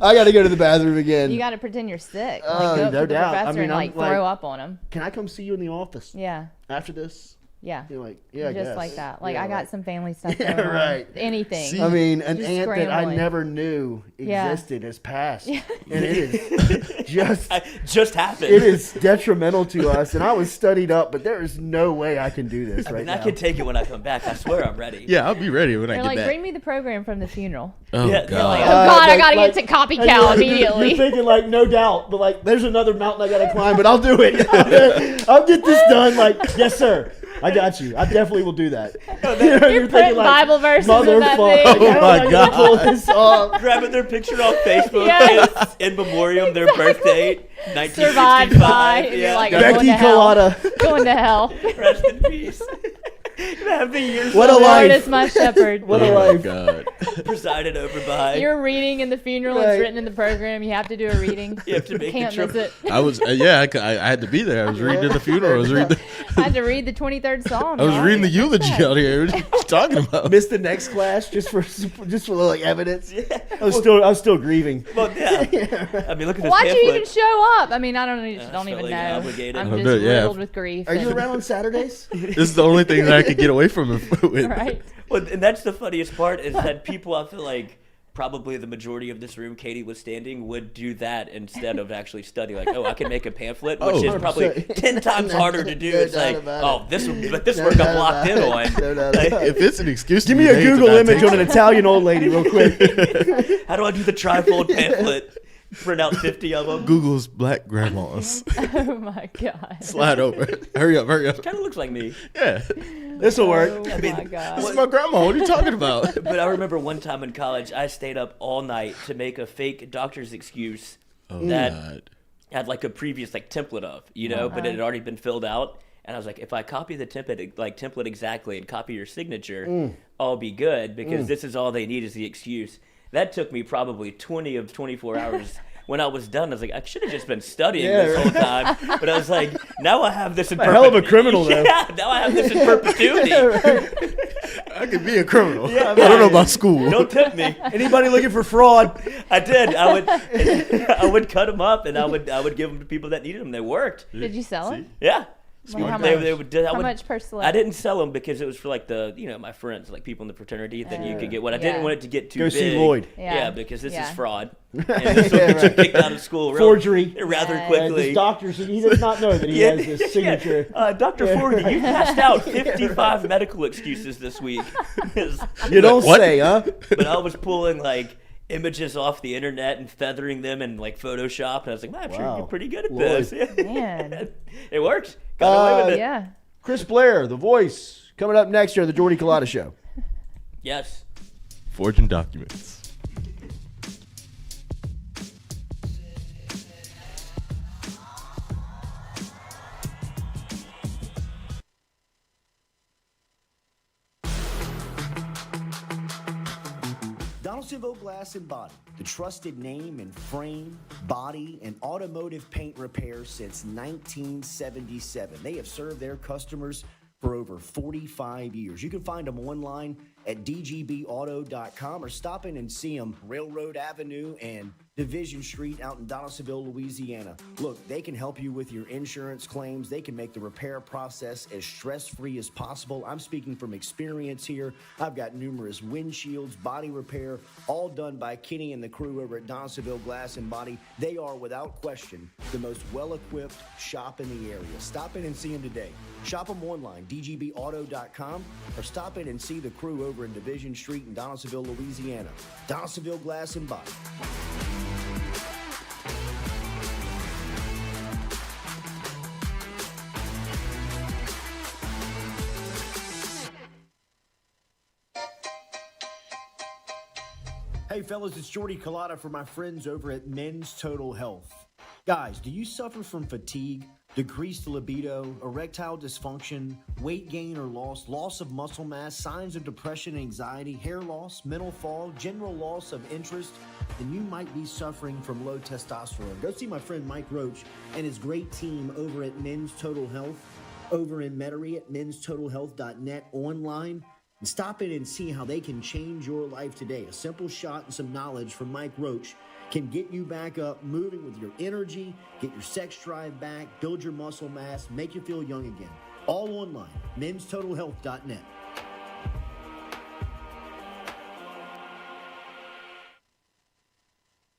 I got to go to the bathroom again. You got to pretend you're sick. Oh, Like, go up no to the doubt. professor I mean, and I'm like like- throw up on him. Can I come see you in the office Yeah. after this? Yeah. You're like, yeah, I Just guess. like that. Like, Yeah, I got right. some family stuff Yeah, going on. right. Anything. I mean, an Just aunt that I scrambling. never knew Yeah. existed has passed, and it is just Just happened. it is detrimental to us. And I was studied up, but there is no way I can do this I right mean, now. I can take it when I come back. I swear I'm ready. Yeah, I'll be ready when I They're get like, back. bring me the program from the funeral. Oh, Yeah, God. like, Oh, God, I got to like- get to copy and count you're- immediately. You're thinking like, no doubt, but like, there's another mountain I gotta climb, but I'll do it. I'll get this done. Like, yes, sir. I got you. I definitely will do that. You're putting Bible verses in that thing. Like, Oh, how my am I gonna God. pull this off? Grabbing their picture off Facebook Yes. in memoriam, their birth date, Survived by. 1965. You're Yeah. like, Becky going to hell. Culotta. Going to hell. Rest in peace. Have the years. What a Lord life. is my shepherd. What a life. God. Presided over by. You're reading in the funeral. Right. It's written in the program. You have to do a reading. You have to make Can't the miss trip. it. I was, I had to be there. I was reading at the funeral. I was reading. I had to read the 23rd Psalm. I was y'all. reading the eulogy out here. What are you talking about? Missed the next class just for like evidence. I was still grieving. Well, yeah. I mean, look at this Why'd you pamphlet. even show up? I mean, I don't even felt know. like obligated. I'm I just bet, yeah. riddled with grief. Are you around on Saturdays? This is the only thing that I could get away from it with. Right. Well, and that's the funniest part is that people, I feel like, probably the majority of this room, Katie was standing, would do that instead of actually studying. Like, oh, I can make a pamphlet, which is probably 10 times harder to do. It's like, oh, this work I'm locked in on. If it's an excuse, Give me a Google image on an Italian old lady real quick. How do I do the trifold pamphlet? Print out 50 of them. Google's black grandmas. Oh my God. Slide over. Hurry up. Kind of looks like me. Yeah. This will work. Oh my God. This is my grandma. What are you talking about? But I remember one time in college, I stayed up all night to make a fake doctor's excuse that had like a previous template of, but it had already been filled out. And I was like, if I copy the template exactly and copy your signature, I'll be good because this is all they need is the excuse. That took me probably 20 of 24 hours. When I was done, I was like, I should have just been studying this whole time. But I was like, now I have this in perpetuity. Hell of a criminal, though. Yeah, now I have this in perpetuity. I could be a criminal. Yeah, I don't know about school. Don't tempt me. Anybody looking for fraud? I did. I would cut them up and I would give them to people that needed them. They worked. Did you sell it? Yeah. Well, how They much? would, How much per slip? I didn't sell them because it was for my friends, like people in the fraternity. Then you could get what I didn't want it to get too Go big. see Lloyd. Yeah, because this is fraud. And Yeah, this will get you kicked out of school Forgery. rather quickly. This doctor, he does not know that he has this signature. Dr. Forgy, you passed out 55 medical excuses this week. You don't say, huh? But I was pulling images off the internet and feathering them in Photoshop, and I was like, I'm sure you're pretty good at this. Man. It worked. Got away with it. Yeah. Chris Blair, The Voice, coming up next here on the Jordy Culotta Show. Yes. Forging documents. Donaldsonville Glass and Body, the trusted name in frame, body, and automotive paint repair since 1977. They have served their customers for over 45 years. You can find them online at dgbauto.com or stop in and see them Railroad Avenue and Division Street out in Donaldsonville, Louisiana. Look, they can help you with your insurance claims. They can make the repair process as stress-free as possible. I'm speaking from experience here. I've got numerous windshields, body repair, all done by Kenny and the crew over at Donaldsonville Glass and Body. They are, without question, the most well-equipped shop in the area. Stop in and see them today. Shop them online, dgbauto.com, or stop in and see the crew over in Division Street in Donaldsonville, Louisiana. Donaldsonville Glass and Body. Hey fellas, it's Jordy Culotta for my friends over at Men's Total Health. Guys, do you suffer from fatigue, decreased libido, erectile dysfunction, weight gain or loss of muscle mass, signs of depression, anxiety, hair loss, mental fog, general loss of interest? Then you might be suffering from low testosterone. Go see my friend Mike Roach and his great team over at Men's Total Health, over in Metairie at menstotalhealth.net online. And stop in and see how they can change your life today. A simple shot and some knowledge from Mike Roach can get you back up, moving with your energy, get your sex drive back, build your muscle mass, make you feel young again. All online, menstotalhealth.net.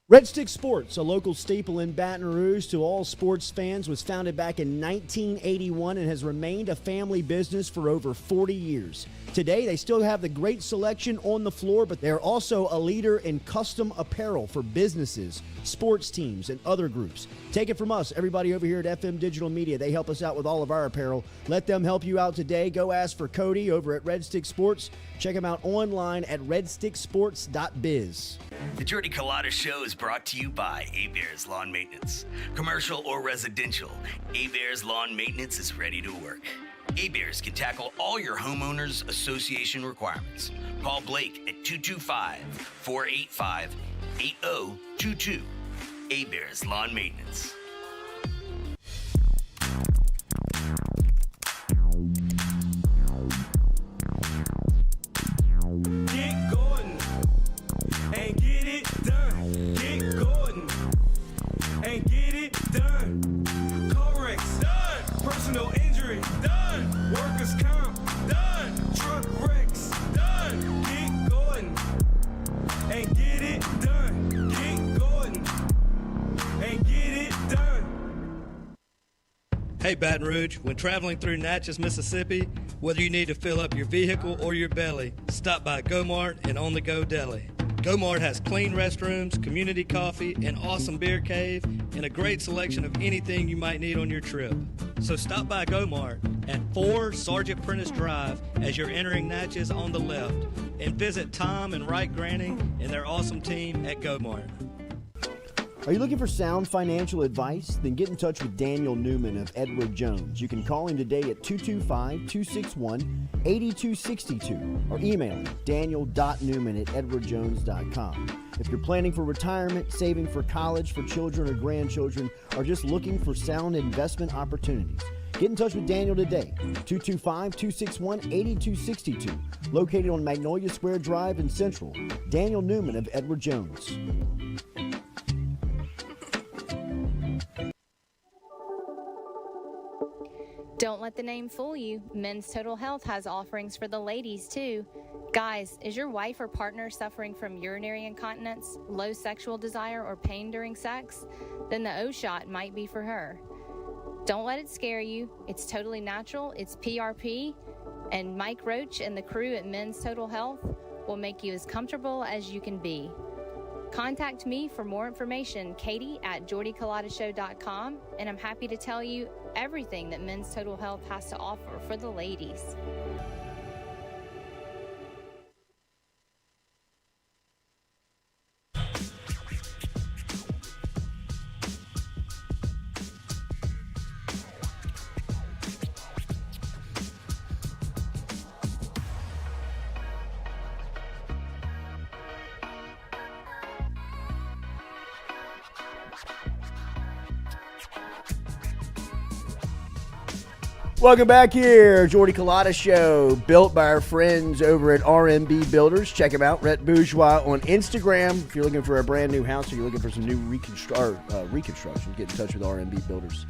Red Stick Sports, a local staple in Baton Rouge to all sports fans, was founded back in 1981 and has remained a family business for over 40 years. Today, they still have the great selection on the floor, but they're also a leader in custom apparel for businesses, sports teams, and other groups. Take it from us, everybody over here at FM Digital Media. They help us out with all of our apparel. Let them help you out today. Go ask for Cody over at Red Stick Sports. Check him out online at redsticksports.biz. The Jordy Culotta Show is brought to you by A-Bears Lawn Maintenance. Commercial or residential, A-Bears Lawn Maintenance is ready to work. A-Bears can tackle all your homeowners association requirements. Call Blake at 225-485-8022. A-Bears Lawn Maintenance. Get Gordon and get it done. Get Gordon and get it done. Corrects done. Personal injury done. Workers' comp done. Truck wrecks done. Get Gordon and get it done. Get Gordon and get it done. Hey, Baton Rouge, when traveling through Natchez, Mississippi, whether you need to fill up your vehicle or your belly, stop by Go-Mart and On The Go Deli. Go-Mart has clean restrooms, community coffee, an awesome beer cave, and a great selection of anything you might need on your trip. So stop by Go-Mart at 4 Sergeant Prentice Drive as you're entering Natchez on the left, and visit Tom and Wright Granning and their awesome team at Go-Mart. Are you looking for sound financial advice? Then get in touch with Daniel Newman of Edward Jones. You can call him today at 225-261-8262 or email him daniel.newman@edwardjones.com. If you're planning for retirement, saving for college for children or grandchildren, or just looking for sound investment opportunities, get in touch with Daniel today, 225-261-8262, located on Magnolia Square Drive in Central. Daniel Newman of Edward Jones. Don't let the name fool you. Men's Total Health has offerings for the ladies, too. Guys, is your wife or partner suffering from urinary incontinence, low sexual desire, or pain during sex? Then the O-Shot might be for her. Don't let it scare you. It's totally natural. It's PRP. And Mike Roach and the crew at Men's Total Health will make you as comfortable as you can be. Contact me for more information, Katie at JordyCulottaShow.com, and I'm happy to tell you everything that Men's Total Health has to offer for the ladies. Welcome back here, Jordy Culotta Show, built by our friends over at RMB Builders. Check them out, Rhett Bourgeois on Instagram. If you're looking for a brand new house or you're looking for some new reconstruction, get in touch with RMB Builders.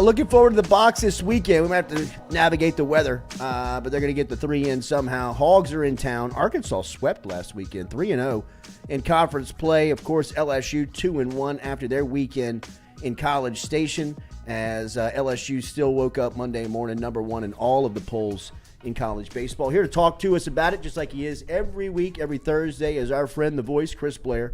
Looking forward to the box this weekend. We might have to navigate the weather, but they're going to get the 3 in somehow. Hogs are in town. Arkansas swept last weekend, 3-0 in conference play. Of course, LSU 2-1 after their weekend in College Station, as LSU still woke up Monday morning number 1 in all of the polls in college baseball. Here to talk to us about it, just like he is every week, every Thursday, is our friend, the voice, Chris Blair.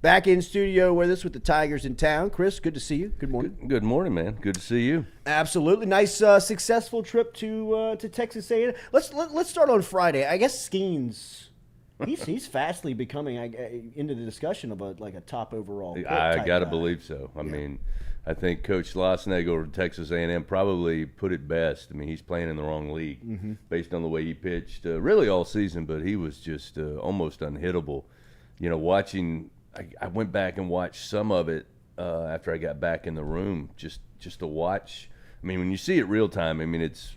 Back in studio with us with the Tigers in town. Chris, good to see you. Good morning. Good morning, man. Good to see you. Absolutely. Nice, successful trip to Texas A&M. Let's start on Friday. I guess Skeens, he's fastly becoming into the discussion of a top overall. I got to believe so. I mean, I think Coach Schlossnagle over at Texas A&M probably put it best. I mean, he's playing in the wrong league based on the way he pitched really all season, but he was just almost unhittable. You know, watching – I went back and watched some of it after I got back in the room just to watch. I mean, when you see it real time, I mean, it's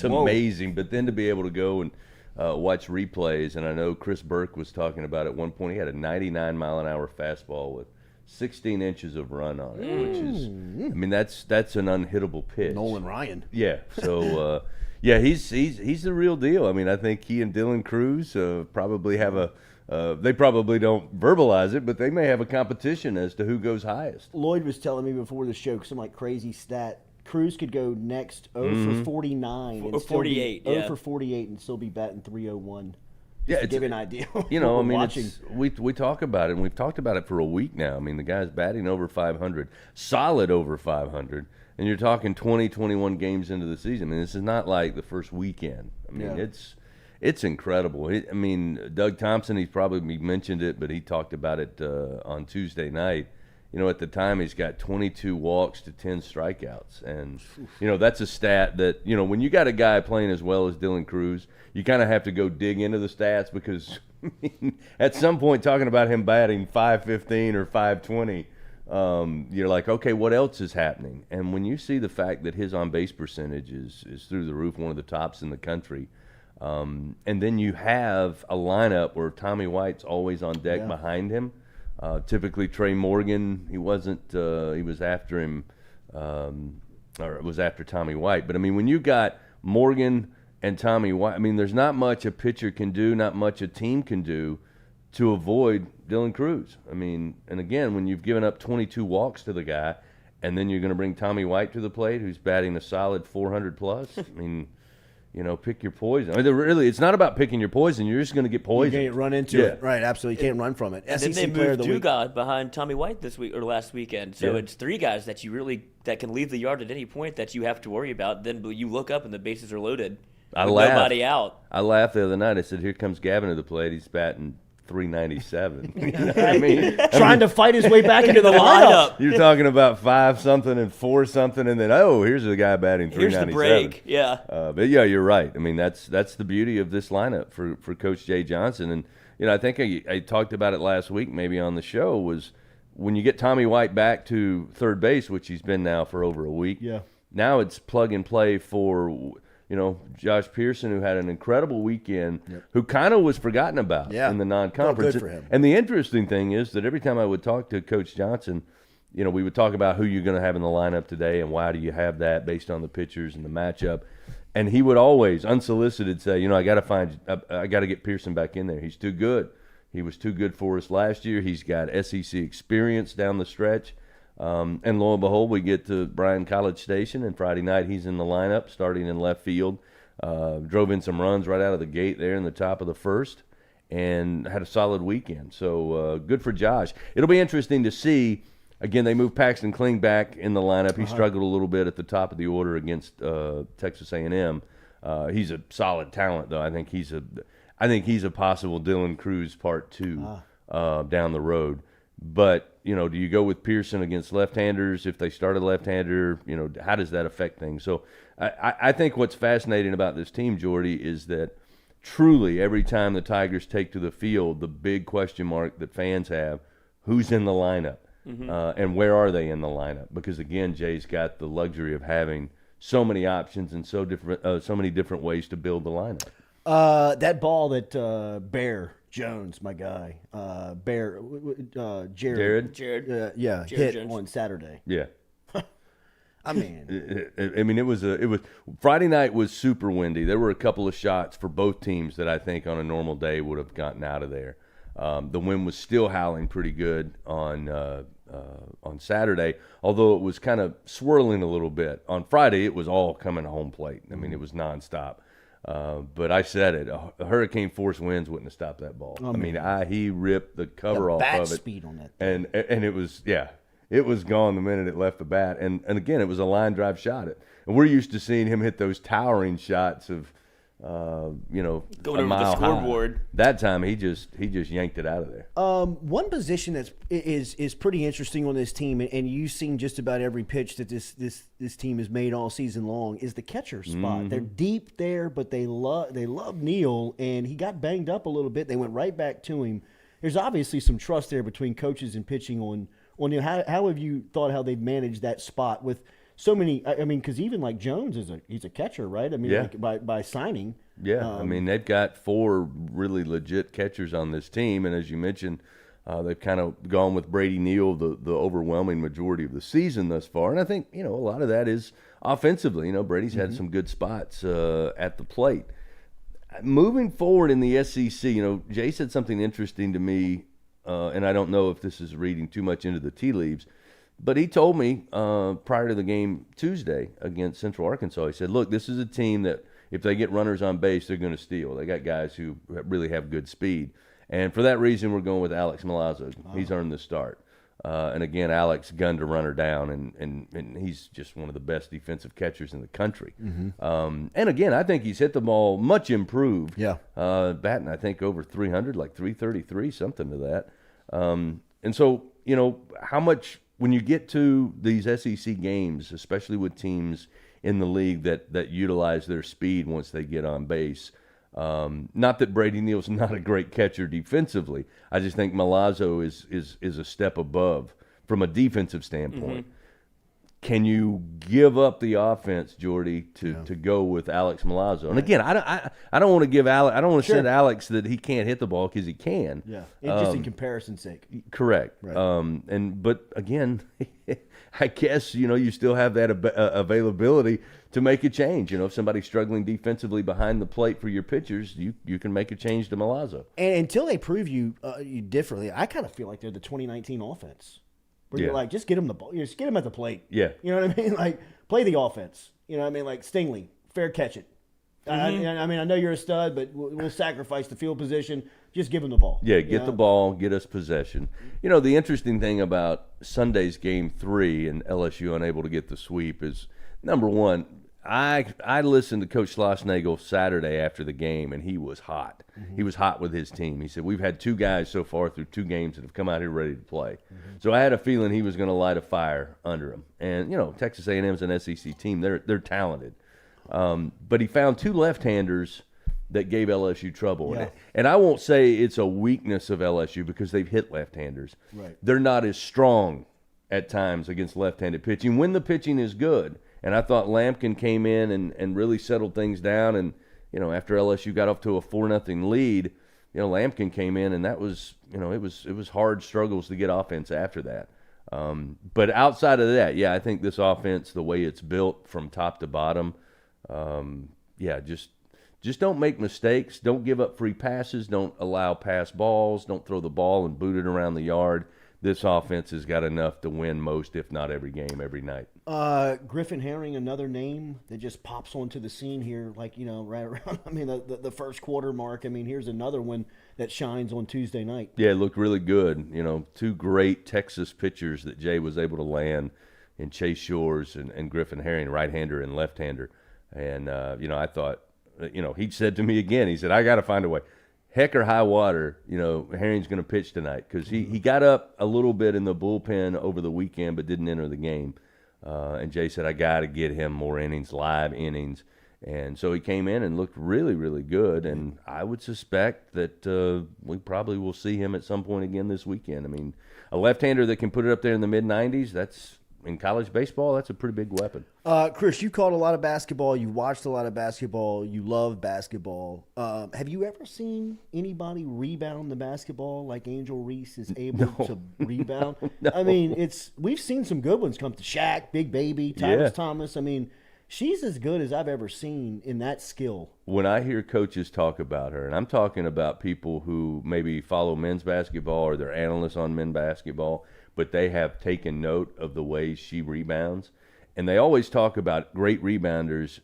amazing. But then to be able to go and watch replays, and I know Chris Burke was talking about at one point, he had a 99-mile-an-hour fastball with 16 inches of run on it, which is, I mean, that's an unhittable pitch. Nolan Ryan. Yeah. So, he's the real deal. I mean, I think he and Dylan Cruz probably have they probably don't verbalize it, but they may have a competition as to who goes highest. Lloyd was telling me before the show some crazy stat. Cruz could go next 0 for 49 and 48, 0 for 48 and still be batting 301. Yeah, to give you an idea. You know, I mean, we talk about it, and we've talked about it for a week now. I mean, the guy's batting over 500, solid over 500, and you're talking 20, 21 games into the season. I mean, this is not like the first weekend. I mean, it's incredible. I mean, Doug Thompson, he mentioned it, but he talked about it on Tuesday night. at the time he's got 22 walks to 10 strikeouts. And, that's a stat that, when you got a guy playing as well as Dylan Cruz, you kind of have to go dig into the stats because at some point talking about him batting .515 or .520, you're like, okay, what else is happening? And when you see the fact that his on-base percentage is through the roof, one of the tops in the country, and then you have a lineup where Tommy White's always on deck behind him. Typically Trey Morgan, he wasn't, he was after him, or it was after Tommy White. But, I mean, when you got Morgan and Tommy White, I mean, there's not much a pitcher can do, not much a team can do to avoid Dylan Cruz. I mean, and again, when you've given up 22 walks to the guy, and then you're going to bring Tommy White to the plate, who's batting a solid 400 plus. I mean, pick your poison. I mean, really, it's not about picking your poison. You're just going to get poisoned. You can't run into it. Right, absolutely. You can't run from it. And then they moved Dugas behind Tommy White this week or last weekend. So it's three guys that that can leave the yard at any point that you have to worry about. Then you look up and the bases are loaded. Nobody out. I laughed the other night. I said, here comes Gavin to the plate. He's batting .397. You know what I mean? Trying to fight his way back into the lineup. You're talking about 5-something and 4-something, and then here's the guy batting .397. Here's the break. Yeah. But yeah, you're right. I mean, that's the beauty of this lineup for Coach Jay Johnson. And I think I talked about it last week, maybe on the show, was when you get Tommy White back to third base, which he's been now for over a week. Yeah. Now it's plug and play for Josh Pearson, who had an incredible weekend, who kind of was forgotten about in the non-conference. Good for him. And the interesting thing is that every time I would talk to Coach Johnson, we would talk about who you're going to have in the lineup today and why do you have that based on the pitchers and the matchup. And he would always, unsolicited, say, I got to get Pearson back in there. He's too good. He was too good for us last year. He's got SEC experience down the stretch. And lo and behold, we get to Bryan College Station, and Friday night he's in the lineup, starting in left field. Drove in some runs right out of the gate there in the top of the first, and had a solid weekend. So good for Josh. It'll be interesting to see. Again, they moved Paxton Kling back in the lineup. He struggled a little bit at the top of the order against Texas A&M. He's a solid talent, though. I think he's a possible Dylan Cruz Part 2 down the road. But, do you go with Pearson against left-handers? If they start a left-hander, how does that affect things? So I think what's fascinating about this team, Jordy, is that truly every time the Tigers take to the field, the big question mark that fans have, who's in the lineup? And where are they in the lineup? Because, again, Jay's got the luxury of having so many options and so many different ways to build the lineup. That ball that Blair Jones, my guy, Jared, Jared hit Jones. on Saturday. Yeah. I mean, it was Friday night was super windy. There were a couple of shots for both teams that I think on a normal day would have gotten out of there. The wind was still howling pretty good on Saturday, although it was kind of swirling a little bit. On Friday, it was all coming home plate. I mean, it was nonstop. But I said it. Hurricane force winds wouldn't have stopped that ball. I mean, he ripped the cover off of it. Speed on that thing. And it was it was gone the minute it left the bat. And again, it was a line drive shot. And we're used to seeing him hit those towering shots of going over the scoreboard. High. That time he just yanked it out of there. One position that is pretty interesting on this team, and you've seen just about every pitch that this team has made all season long, is the catcher spot. They're deep there, but they love Neal, and he got banged up a little bit. They went right back to him. There's obviously some trust there between coaches and pitching on Neal. How have you thought how they've managed that spot with so many? I mean, because even like Jones he's a catcher, right? I mean, like by signing. Yeah, I mean, they've got 4 really legit catchers on this team, and as you mentioned, they've kind of gone with Brady Neal the overwhelming majority of the season thus far, and I think a lot of that is offensively. Brady's had some good spots at the plate. Moving forward in the SEC, Jay said something interesting to me, and I don't know if this is reading too much into the tea leaves, but he told me prior to the game Tuesday against Central Arkansas, he said, look, this is a team that if they get runners on base, they're going to steal. They got guys who really have good speed. And for that reason, we're going with Alex Milazzo. He's earned the start. And again, Alex gunned a runner down, and he's just one of the best defensive catchers in the country. And again, I think he's hit the ball much improved. Yeah. Batting, I think, over 300, like 333, something to that. And so, how much when you get to these SEC games, especially with teams in the league that utilize their speed once they get on base. Not that Brady Neal's not a great catcher defensively. I just think Milazzo is a step above from a defensive standpoint. Mm-hmm. Can you give up the offense, Jordy, to go with Alex Milazzo? And again, I don't want to give Alex. I don't want to send Alex that he can't hit the ball because he can. Yeah, just in comparison's sake. Correct. Right. But again, I guess you still have that availability to make a change. If somebody's struggling defensively behind the plate for your pitchers, you can make a change to Milazzo. And until they prove you differently, I kind of feel like they're the 2019 offense. Where you're like, just get him the ball. Just get him at the plate. Yeah. You know what I mean? Like, play the offense. You know what I mean? Like, Stingley, fair catch it. Mm-hmm. I mean, I know you're a stud, but we'll sacrifice the field position. Just give him the ball. Yeah, get the ball, get us possession. The interesting thing about Sunday's Game 3 and LSU unable to get the sweep is, number one, I listened to Coach Schlossnagle Saturday after the game, and he was hot. Mm-hmm. He was hot with his team. He said, we've had 2 guys so far through 2 games that have come out here ready to play. Mm-hmm. So I had a feeling he was going to light a fire under him. And, Texas A&M's an SEC team. They're talented. But he found 2 left-handers that gave LSU trouble. Yeah. And I won't say it's a weakness of LSU because they've hit left-handers. Right. They're not as strong at times against left-handed pitching when the pitching is good. And I thought Lampkin came in and really settled things down. And, after LSU got off to a 4-0 lead, Lampkin came in, and that was, it was hard struggles to get offense after that. But outside of that, I think this offense, the way it's built from top to bottom, just don't make mistakes. Don't give up free passes. Don't allow pass balls. Don't throw the ball and boot it around the yard. This offense has got enough to win most, if not every game, every night. Griffin Herring, another name that just pops onto the scene here, right around, the first quarter mark. Here's another one that shines on Tuesday night. Yeah, it looked really good. 2 great Texas pitchers that Jay was able to land in Chase Shores and Griffin Herring, right-hander and left-hander. And, I thought, he said to me again, he said, I got to find a way. Heck or high water, Herring's going to pitch tonight because he got up a little bit in the bullpen over the weekend but didn't enter the game. And Jay said, I got to get him more innings, live innings. And so he came in and looked really, really good. And I would suspect that we probably will see him at some point again this weekend. A left-hander that can put it up there in the mid-90s, that's in college baseball, that's a pretty big weapon. Chris, you called a lot of basketball. You watched a lot of basketball. You love basketball. Have you ever seen anybody rebound the basketball like Angel Reese is able to rebound? No. We've seen some good ones come to Shaq, Big Baby, Tyrus Thomas. She's as good as I've ever seen in that skill. When I hear coaches talk about her, and I'm talking about people who maybe follow men's basketball or they're analysts on men's basketball, but they have taken note of the way she rebounds. And they always talk about great rebounders.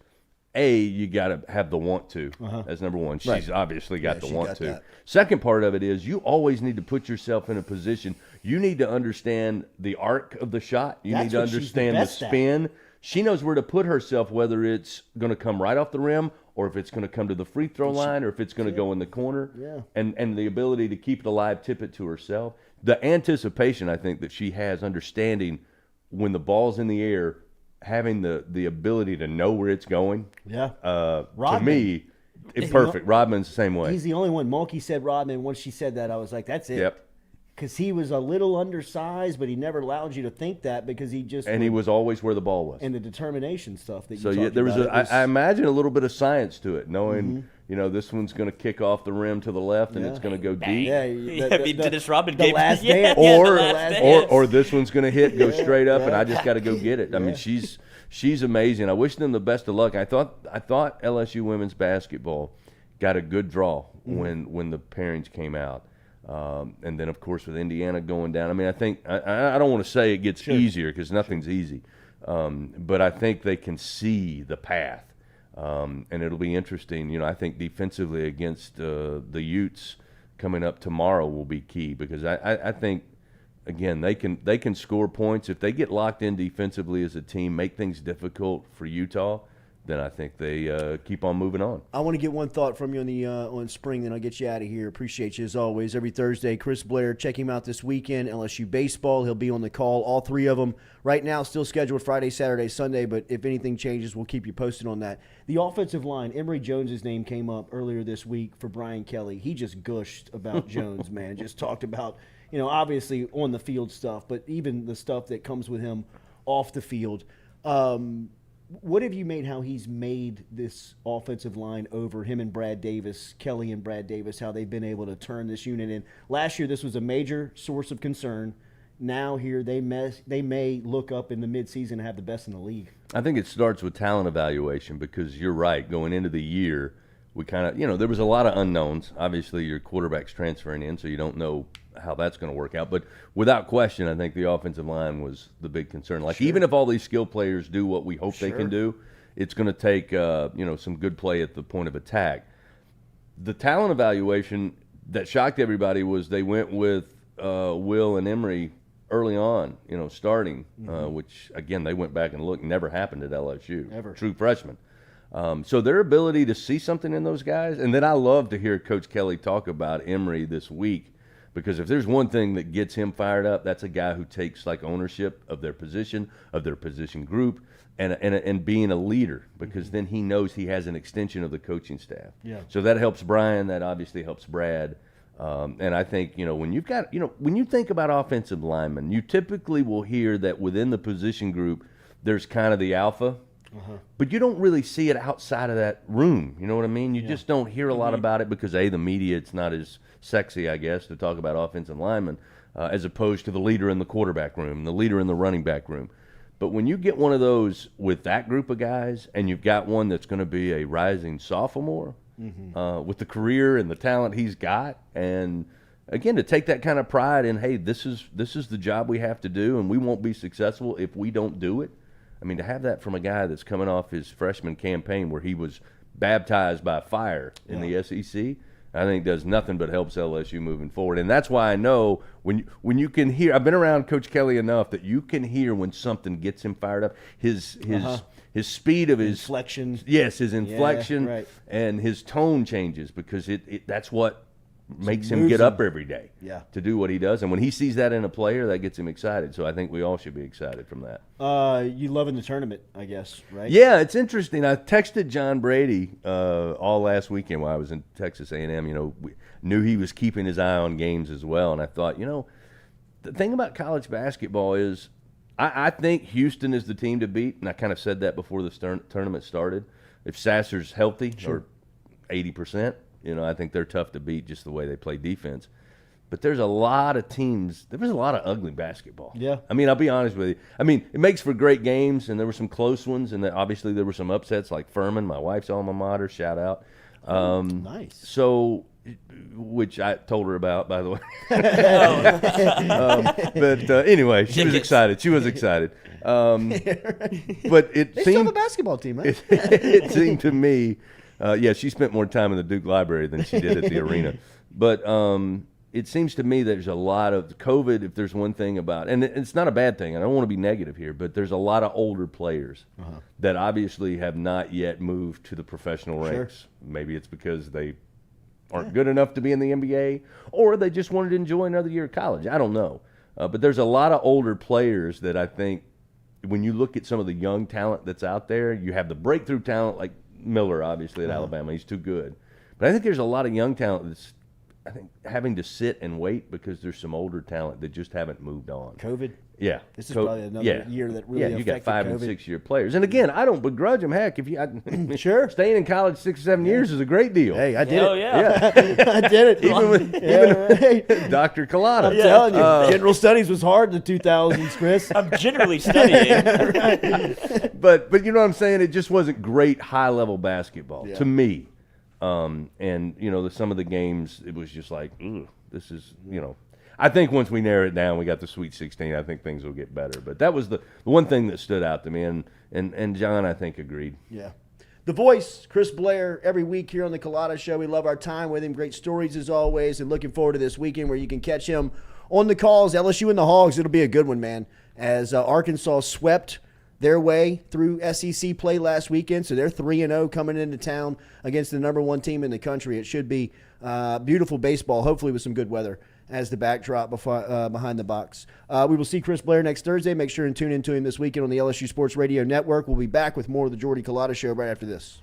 You got to have the want to. That's number one. She's obviously got the want to. That. Second part of it is you always need to put yourself in a position. You need to understand the arc of the shot. You need to understand the spin. She knows where to put herself, whether it's going to come right off the rim or if it's going to come to the free throw line or if it's going to go in the corner. Yeah. And the ability to keep it alive, tip it to herself. The anticipation, I think, that she has, understanding when the ball's in the air, having the ability to know where it's going. Yeah. To me, it's perfect. Rodman's the same way. He's the only one. Mulkey said Rodman. Once she said that, I was like, that's it. Yep. Because he was a little undersized, but he never allowed you to think that because he just he was always where the ball was. And the determination stuff that you talked about. There was I imagine a little bit of science to it, knowing this one's going to kick off the rim to the left and it's going to go deep. Dennis Rodman gave last dance. Or this one's going to hit, go straight up, and I just got to go get it. I mean, she's amazing. I wish them the best of luck. I thought LSU women's basketball got a good draw when the pairings came out. And then, of course, with Indiana going down, I mean, I think I don't want to say it gets easier because nothing's easy, but I think they can see the path, and it'll be interesting. I think defensively against the Utes coming up tomorrow will be key because I think, again, they can score points if they get locked in defensively as a team, make things difficult for Utah. then I think they keep on moving on. I want to get one thought from you on the on spring, then I'll get you out of here. Appreciate you as always. Every Thursday, Chris Blair, check him out this weekend. LSU baseball, he'll be on the call. All three of them right now still scheduled Friday, Saturday, Sunday, but if anything changes, we'll keep you posted on that. The offensive line, Emory Jones's name came up earlier this week for Brian Kelly. He just gushed about Jones, man. Just talked about, obviously on the field stuff, but even the stuff that comes with him off the field. What have you made how he's made this offensive line over, him and Brad Davis, Kelly and Brad Davis, how they've been able to turn this unit in? Last year, this was a major source of concern. Now here they may look up in the midseason and have the best in the league. I think it starts with talent evaluation because you're right. Going into the year, we kind of, there was a lot of unknowns. Obviously, your quarterback's transferring in, so you don't know how that's going to work out. But without question, I think the offensive line was the big concern. Like, even if all these skill players do what we hope they can do, it's going to take, some good play at the point of attack. The talent evaluation that shocked everybody was they went with Will and Emory early on, starting, which, again, they went back and looked, never happened at LSU. Ever. True freshmen. So their ability to see something in those guys, and then I love to hear Coach Kelly talk about Emory this week, because if there's one thing that gets him fired up, that's a guy who takes ownership of their position group, and being a leader, because then he knows he has an extension of the coaching staff. Yeah. So that helps Brian. That obviously helps Brad. And I think, when you've got, when you think about offensive linemen, you typically will hear that within the position group, there's kind of the alpha. But you don't really see it outside of that room. You know what I mean? You just don't hear a lot about it because, the media, it's not as sexy, I guess, to talk about offensive linemen as opposed to the leader in the quarterback room, the leader in the running back room. But when you get one of those with that group of guys and you've got one that's going to be a rising sophomore with the career and the talent he's got, and again, to take that kind of pride in, hey, this is the job we have to do, and we won't be successful if we don't do it. I mean, to have that from a guy that's coming off his freshman campaign where he was baptized by fire in the SEC, I think does nothing but helps LSU moving forward. And that's why I know when you can hear, I've been around Coach Kelly enough that you can hear when something gets him fired up. His speed of his inflection. Yes, his inflection, right. And his tone changes because that's what makes him get up every day to do what he does. And when he sees that in a player, that gets him excited. So I think we all should be excited from that. You loving the tournament, I guess, right? Yeah, it's interesting. I texted John Brady all last weekend while I was in Texas A&M. We knew he was keeping his eye on games as well. And I thought, the thing about college basketball is I think Houston is the team to beat. And I kind of said that before the tournament started. If Sasser's healthy or 80%, I think they're tough to beat just the way they play defense. But there's a lot of teams. There was a lot of ugly basketball. Yeah. I mean, I'll be honest with you. I mean, it makes for great games, and there were some close ones, and obviously there were some upsets like Furman, my wife's alma mater, shout out. Nice. So, which I told her about, by the way. But anyway, she was excited. She was excited. But it they seemed, still have a basketball team, right? it seemed to me. She spent more time in the Duke Library than she did at the arena. But it seems to me there's a lot of COVID, if there's one thing about, and it's not a bad thing, I don't want to be negative here, but there's a lot of older players that obviously have not yet moved to the professional ranks. Maybe it's because they aren't good enough to be in the NBA, or they just wanted to enjoy another year of college. I don't know. But there's a lot of older players that I think when you look at some of the young talent that's out there, you have the breakthrough talent like Miller, obviously, at Alabama. He's too good. But I think there's a lot of young talent that's, I think, having to sit and wait because there's some older talent that just haven't moved on. COVID? Yeah. This is probably another year that really affected you got 5 and COVID. 6 year players. And again, I don't begrudge them. Heck, if you staying in college 6 or 7 years is a great deal. Hey, I did it. Yeah. I did it. Even with Dr. Culotta. I'm telling you, general studies was hard in the 2000s, Chris. I'm generally studying. But you know what I'm saying? It just wasn't great high-level basketball to me. And, some of the games, it was just like, this is, I think once we narrow it down, we got the Sweet 16, I think things will get better. But that was the one thing that stood out to me, and John, I think, agreed. Yeah. The voice, Chris Blair, every week here on the Culotta Show. We love our time with him. Great stories as always, and looking forward to this weekend where you can catch him on the calls. LSU and the Hogs, it'll be a good one, man, as Arkansas swept their way through SEC play last weekend, so they're 3-0 coming into town against the number one team in the country. It should be beautiful baseball, hopefully with some good weather as the backdrop behind the box. We will see Chris Blair next Thursday. Make sure and tune into him this weekend on the LSU Sports Radio Network. We'll be back with more of the Jordy Culotta Show right after this.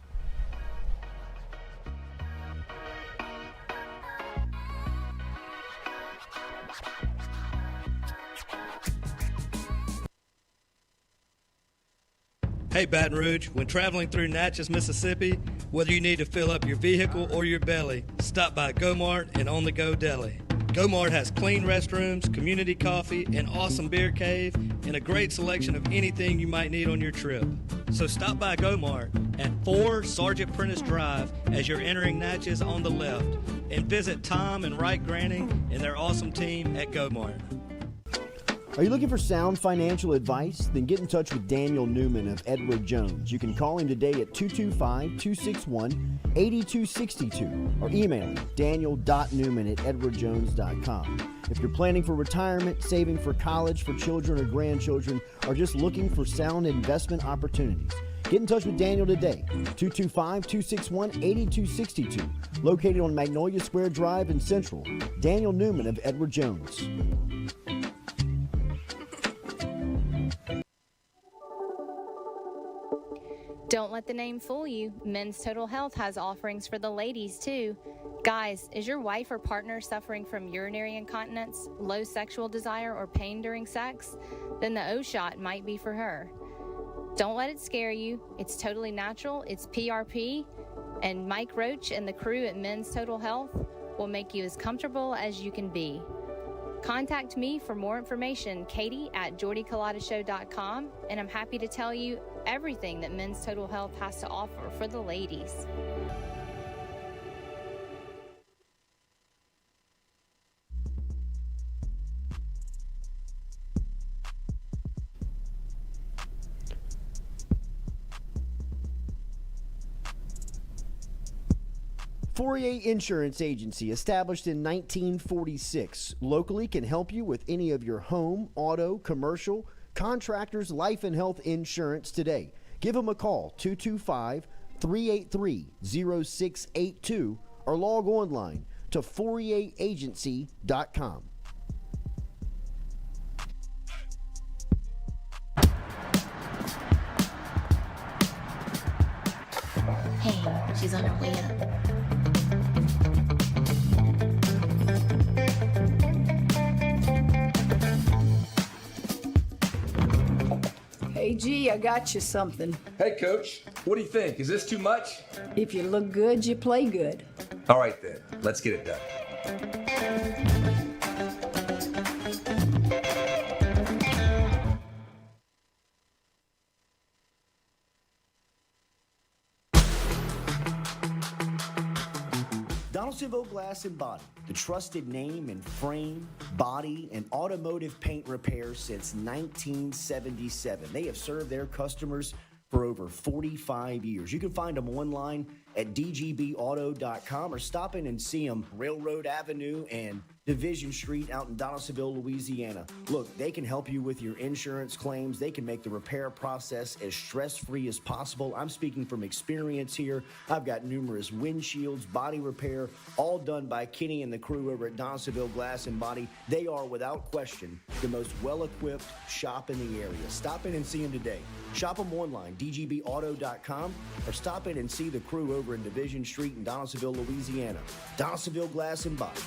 Hey Baton Rouge, when traveling through Natchez, Mississippi, whether you need to fill up your vehicle or your belly, stop by Go-Mart and On The Go Deli. Go-Mart has clean restrooms, community coffee, an awesome beer cave, and a great selection of anything you might need on your trip. So stop by Go-Mart at 4 Sergeant Prentice Drive as you're entering Natchez on the left, and visit Tom and Wright Granning and their awesome team at Go-Mart. Are you looking for sound financial advice? Then get in touch with Daniel Newman of Edward Jones. You can call him today at 225-261-8262 or email him daniel.newman@edwardjones.com. If you're planning for retirement, saving for college, for children or grandchildren, or just looking for sound investment opportunities, get in touch with Daniel today, 225-261-8262, located on Magnolia Square Drive in Central. Daniel Newman of Edward Jones. Don't let the name fool you. Men's Total Health has offerings for the ladies, too. Guys, is your wife or partner suffering from urinary incontinence, low sexual desire, or pain during sex? Then the O shot might be for her. Don't let it scare you. It's totally natural. It's PRP. And Mike Roach and the crew at Men's Total Health will make you as comfortable as you can be. Contact me for more information, Katie at jordyculottashow.com, and I'm happy to tell you everything that Men's Total Health has to offer for the ladies. Fourier Insurance Agency, established in 1946, locally can help you with any of your home, auto, commercial, contractors, life and health insurance today. Give them a call, 225-383-0682, or log online to FourierAgency.com. Hey, she's on her way up. Hey, G, I got you something. Hey, Coach. What do you think? Is this too much? If you look good, you play good. All right, then. Let's get it done. Donaldsonville Glass and Body, the trusted name in frame, body, and automotive paint repair since 1977. They have served their customers for over 45 years. You can find them online at dgbauto.com or stop in and see them Railroad Avenue and Division Street out in Donaldsonville, Louisiana. Look, they can help you with your insurance claims. They can make the repair process as stress-free as possible. I'm speaking from experience here. I've got numerous windshields, body repair, all done by Kenny and the crew over at Donaldsonville Glass and Body. They are, without question, the most well-equipped shop in the area. Stop in and see them today. Shop them online, dgbauto.com, or stop in and see the crew over in Division Street in Donaldsonville, Louisiana. Donaldsonville Glass and Body.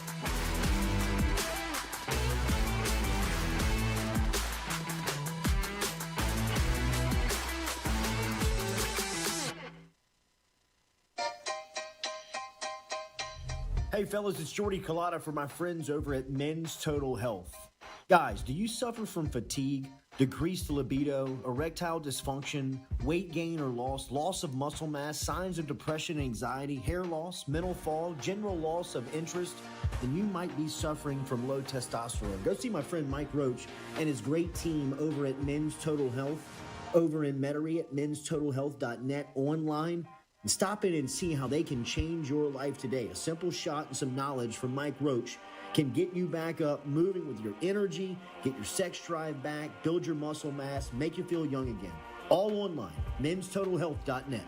Hey fellas, it's Jordy Culotta for my friends over at Men's Total Health. Guys, do you suffer from fatigue, decreased libido, erectile dysfunction, weight gain or loss of muscle mass, signs of depression, anxiety, hair loss, mental fog, general loss of interest? Then you might be suffering from low testosterone. Go see my friend Mike Roach and his great team over at Men's Total Health, over in Metairie at menstotalhealth.net online. And stop in and see how they can change your life today. A simple shot and some knowledge from Mike Roach can get you back up, moving with your energy, get your sex drive back, build your muscle mass, make you feel young again. All online, menstotalhealth.net.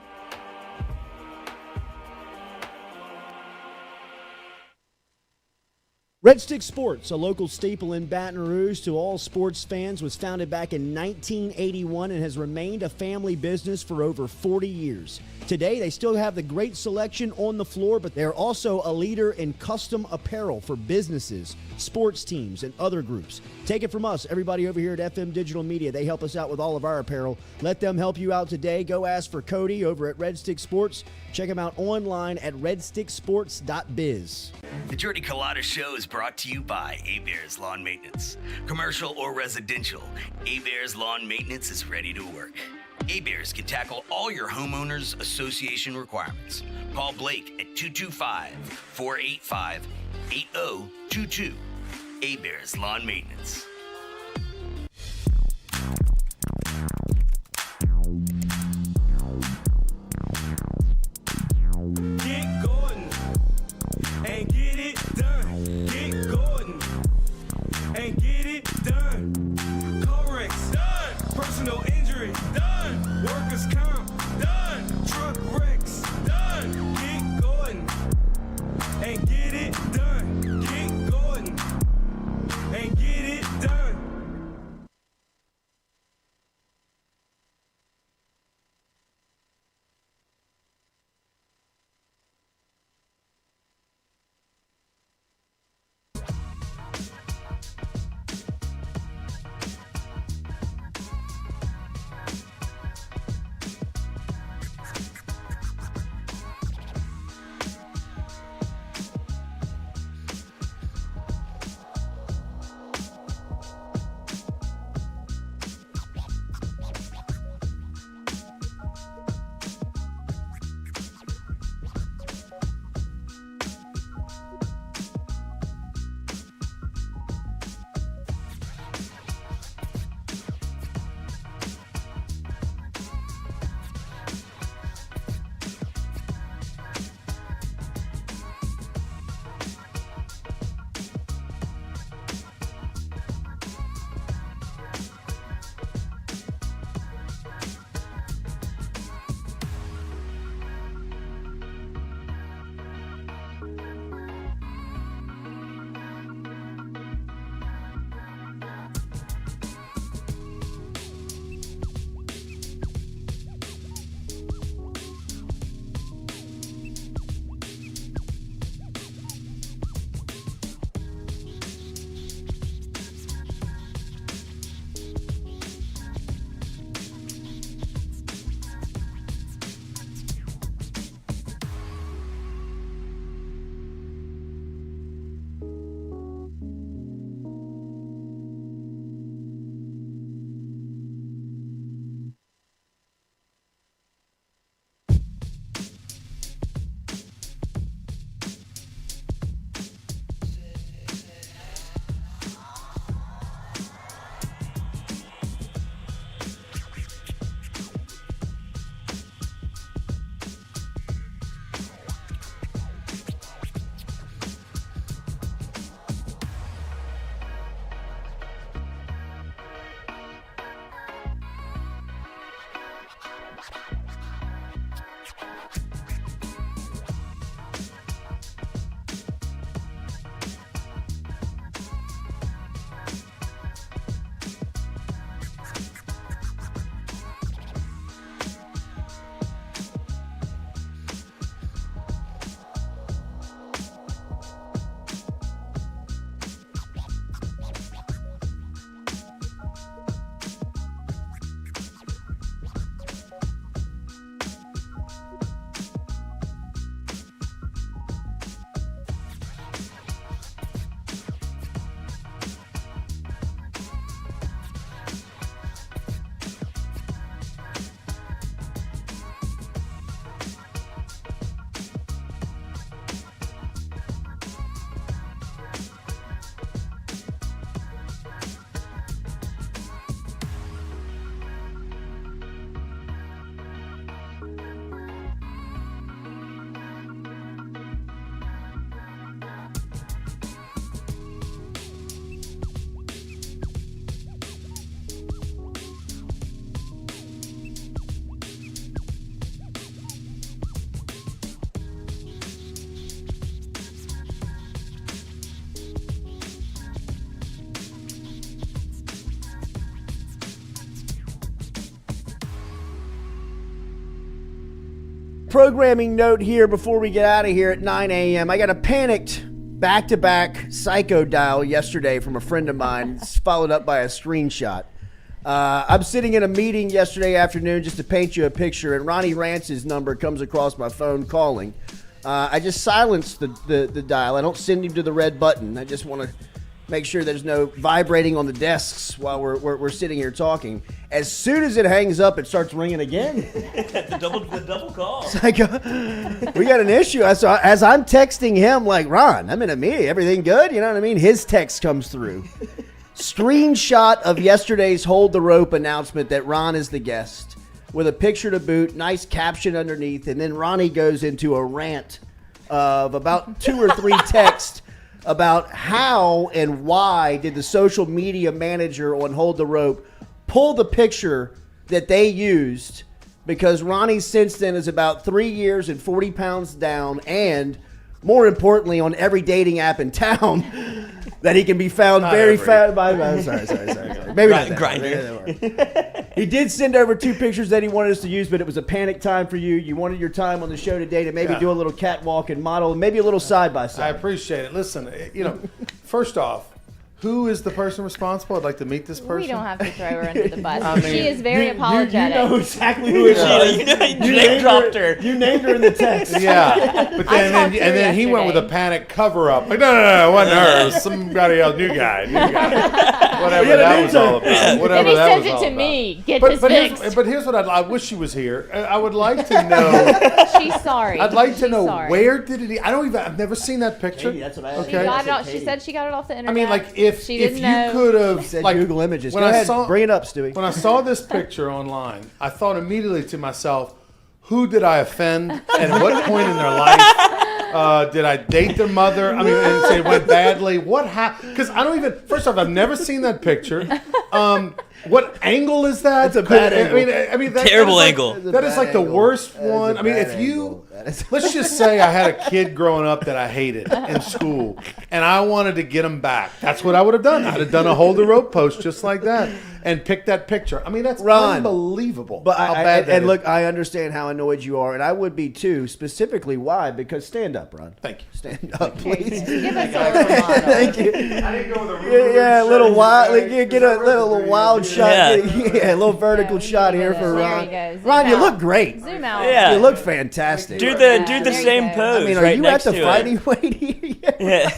Red Stick Sports, a local staple in Baton Rouge to all sports fans, was founded back in 1981 and has remained a family business for over 40 years. Today, they still have the great selection on the floor, but they're also a leader in custom apparel for businesses, sports teams, and other groups. Take it from us, everybody over here at FM Digital Media. They help us out with all of our apparel. Let them help you out today. Go ask for Cody over at Red Stick Sports. Check him out online at redsticksports.biz. The Jordy Culotta Show is brought to you by A-Bears Lawn Maintenance. Commercial or residential, A-Bears Lawn Maintenance is ready to work. A-Bears can tackle all your homeowners association requirements. Call Blake at 225-485-8022. A-Bears Lawn Maintenance. Get Gordon and get it done. Get Gordon and get it done. Corrects done. Personal injury done. Workers' comp done. Truck wrecks done. Get Gordon and get it done. Get Gordon and get it done. programming note here before we get out of here at 9 a.m. I got a panicked back-to-back psycho dial yesterday from a friend of mine. It's followed up by a screenshot. I'm sitting in a meeting yesterday afternoon, just to paint you a picture, and Ronnie Rance's number comes across my phone calling. I just silenced the dial. I don't send him to the red button. I just want to make sure there's no vibrating on the desks while we're sitting here talking. As soon as it hangs up, it starts ringing again. the double call. It's like, we got an issue. So as I'm texting him, like, Ron, I'm in a meeting. Everything good? You know what I mean? His text comes through. Screenshot of yesterday's Hold the Rope announcement that Ron is the guest with a picture to boot, nice caption underneath, and then Ronnie goes into a rant of about 2 or 3 texts about how and why did the social media manager on Hold the Rope pull the picture that they used, because Ronnie since then is about 3 years and 40 pounds down, and more importantly on every dating app in town that he can be found very fast by. Sorry. Maybe not that. Grindr. He did send over 2 pictures that he wanted us to use, but it was a panic time for you. You wanted your time on the show today to maybe do a little catwalk and model, and maybe a little side by side. I appreciate it. Listen, first off, who is the person responsible? I'd like to meet this person. We don't have to throw her under the bus. She is very apologetic. You know exactly who it is. You name dropped her. You named her in the text. Yeah, but then he went with a panic cover up. Like, no, it wasn't her. It was somebody else, new guy. Whatever that was all about. Then he sends it to me. Get this fixed. But here's what I wish she was here. I would like to know. She's sorry. I'd like to know where did it. I've never seen that picture. Maybe that's what I. She got it off. She said she got it off the internet. I mean, like if you could have like Google Images. Go ahead, bring it up, Stewie. When I saw this picture online, I thought immediately to myself, who did I offend, and at what point in their life did I date their mother? I mean, and say it went badly. What happened? Because I don't even. First off, I've never seen that picture. What angle is that? It's a bad angle. I mean, terrible angle. That is like the worst one. I mean, if you let's just say I had a kid growing up that I hated in school, and I wanted to get him back. That's what I would have done. I'd have done a Hold the Rope post just like that and picked that picture. I mean, that's unbelievable. But how bad that is. look, I understand how annoyed you are, and I would be too. Specifically, why? Because stand up, Ron. Thank you. Stand up, please. Give us a little model. Thank you. I didn't go with a Yeah, a little wild. Get a little wild shot. Yeah, a little vertical shot here for Ron. Ron, you look great. Zoom out. Yeah. You look fantastic. Do the same pose. I mean, are right you at next the to fighting weight here? Yeah.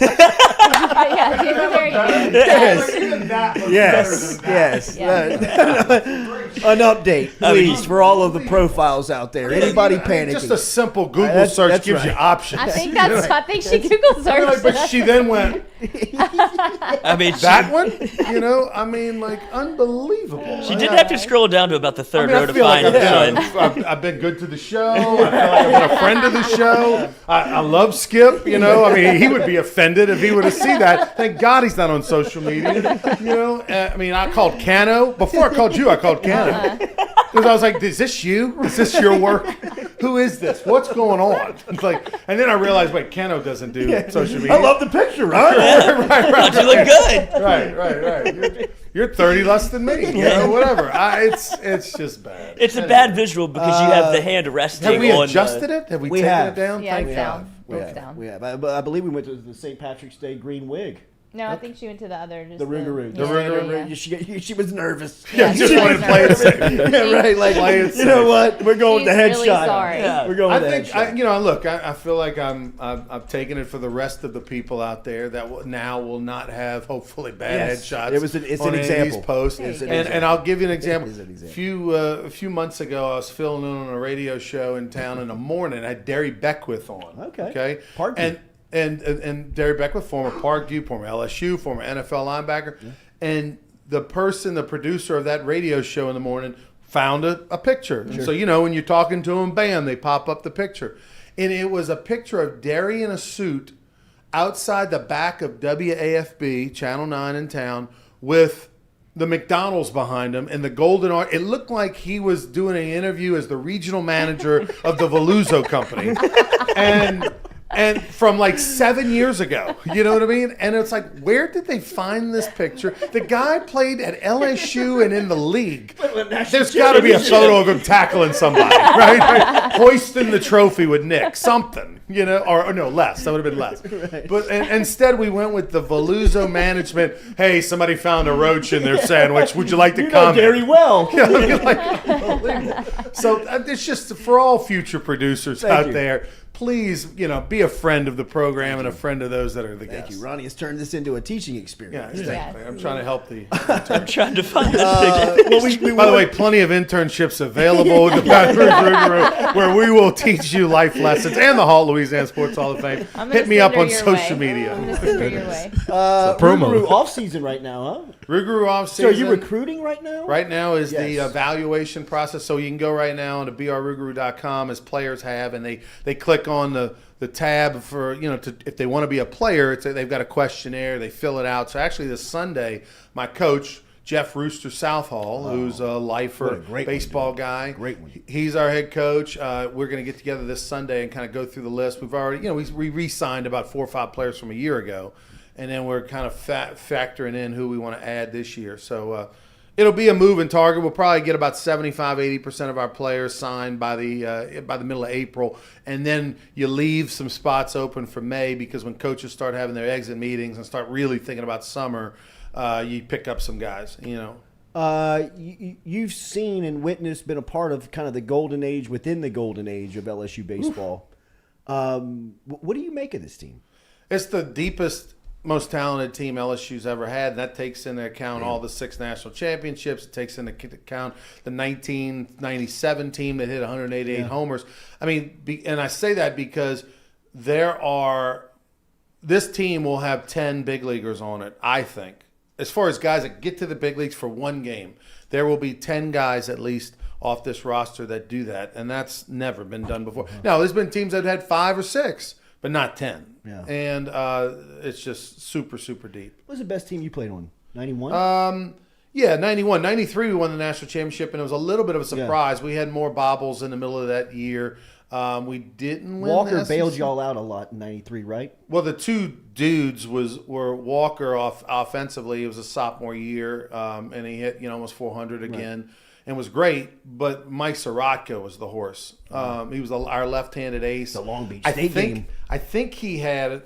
Yeah, there you go. Yes. An update, please, for all of the profiles out there. Anybody panicking? Just a simple Google search gives you options. I think she Google searched. But she then went. I mean, that one, I mean, like unbelievable. She did have to scroll down to about the third row to like find it. I've been good to the show. I feel like I've been a friend of the show. I love Skip. I mean, he would be offended if he were to see that. Thank God he's not on social media. I mean, I called Cano before I called you. I called Cano because I was like, "Is this you? Is this your work? Who is this? What's going on?" It's like, and then I realized, wait, Cano doesn't do social media. I love the picture, right? Right. You look good. Right. You're 30 less than me. Whatever. It's just bad. It's a bad visual because you have the hand resting on. Have we adjusted it? Have we taken it down? Yeah, Thank it's God. down. We have. I believe we went to the St. Patrick's Day green wig. No, I think she went to the other. The Rougarou. Yeah. She was nervous. Yeah, she just wanted to play it safe. Yeah, right. Like, play it safe. You know what? We're going with the headshot. Really sorry. Yeah. We're going with the headshot. Look, I feel like I've taken it for the rest of the people out there that now will not have hopefully bad headshots. It's an example. These posts. And I'll give you an example. A few months ago, I was filling in on a radio show in town in the morning. I had Derry Beckwith on. Okay. And Derry Beckwith, former Parkview, former LSU, former NFL linebacker. Yeah. And the producer of that radio show in the morning found a picture. Sure. And so, when you're talking to them, bam, they pop up the picture. And it was a picture of Derry in a suit outside the back of WAFB, Channel 9 in town, with the McDonald's behind him and the golden arch. It looked like he was doing an interview as the regional manager of the Veluzzo company. And And from like 7 years ago, you know what I mean? And it's like, where did they find this picture? The guy played at LSU and in the league. There's got to be a photo of him tackling somebody, right? Hoisting the trophy with Nick, something, you know, or no, less. That would have been less. Right. But instead, we went with the Veluso management. Hey, somebody found a roach in their sandwich. Would you like to comment? Gary well. You know, I mean, like, unbelievable. So it's just for all future producers out there. Please, you know, be a friend of the program and a friend of those that are the guests. Thank you. Ronnie has turned this into a teaching experience. Yeah, exactly. I'm trying to help the I'm trying to find by the way, plenty of internships available in the Baton Rouge Rougarou, where we will teach you life lessons, and the Hall Louisiana Sports Hall of Fame. Hit me up on social media. I'm going to send her your way. Rougarou off season right now, huh? Rougarou off season. So are you recruiting right now? Right now is the evaluation process. So you can go right now onto brrougarou.com, as players have, and they click on the tab for, you know, if they want to be a player. They've got a questionnaire. They fill it out. So actually this Sunday, my coach, Jeff Rooster Southall, who's a lifer, baseball guy. Great one. He's our head coach. We're going to get together this Sunday and kind of go through the list. We've already, you know, we re-signed about 4 or 5 players from a year ago, and then we're kind of factoring in who we want to add this year. So it'll be a moving target. We'll probably get about 75-80% of our players signed by the middle of April, and then you leave some spots open for May, because when coaches start having their exit meetings and start really thinking about summer, you pick up some guys. You know, you've seen and witnessed, been a part of kind of the golden age within the golden age of LSU baseball. What do you make of this team? It's the deepest, most talented team LSU's ever had, and that takes into account all the 6 national championships. It takes into account the 1997 team that hit 188 homers. I mean, and I say that because this team will have 10 big leaguers on it, I think. As far as guys that get to the big leagues for one game, there will be 10 guys at least off this roster that do that, and that's never been done before. Now, there's been teams that had 5 or 6, but not 10. Yeah. And it's just super, super deep. What was the best team you played on? 91? Yeah, 91. 93, we won the national championship, and it was a little bit of a surprise. We had more bobbles in the middle of that year. We didn't win. Walker bailed y'all out a lot in 93, right? Well, the two dudes were Walker offensively. It was a sophomore year, and he hit almost 400 again. Right. And was great, but Mike Sorotka was the horse. He was our left-handed ace. The Long Beach State game. I think he had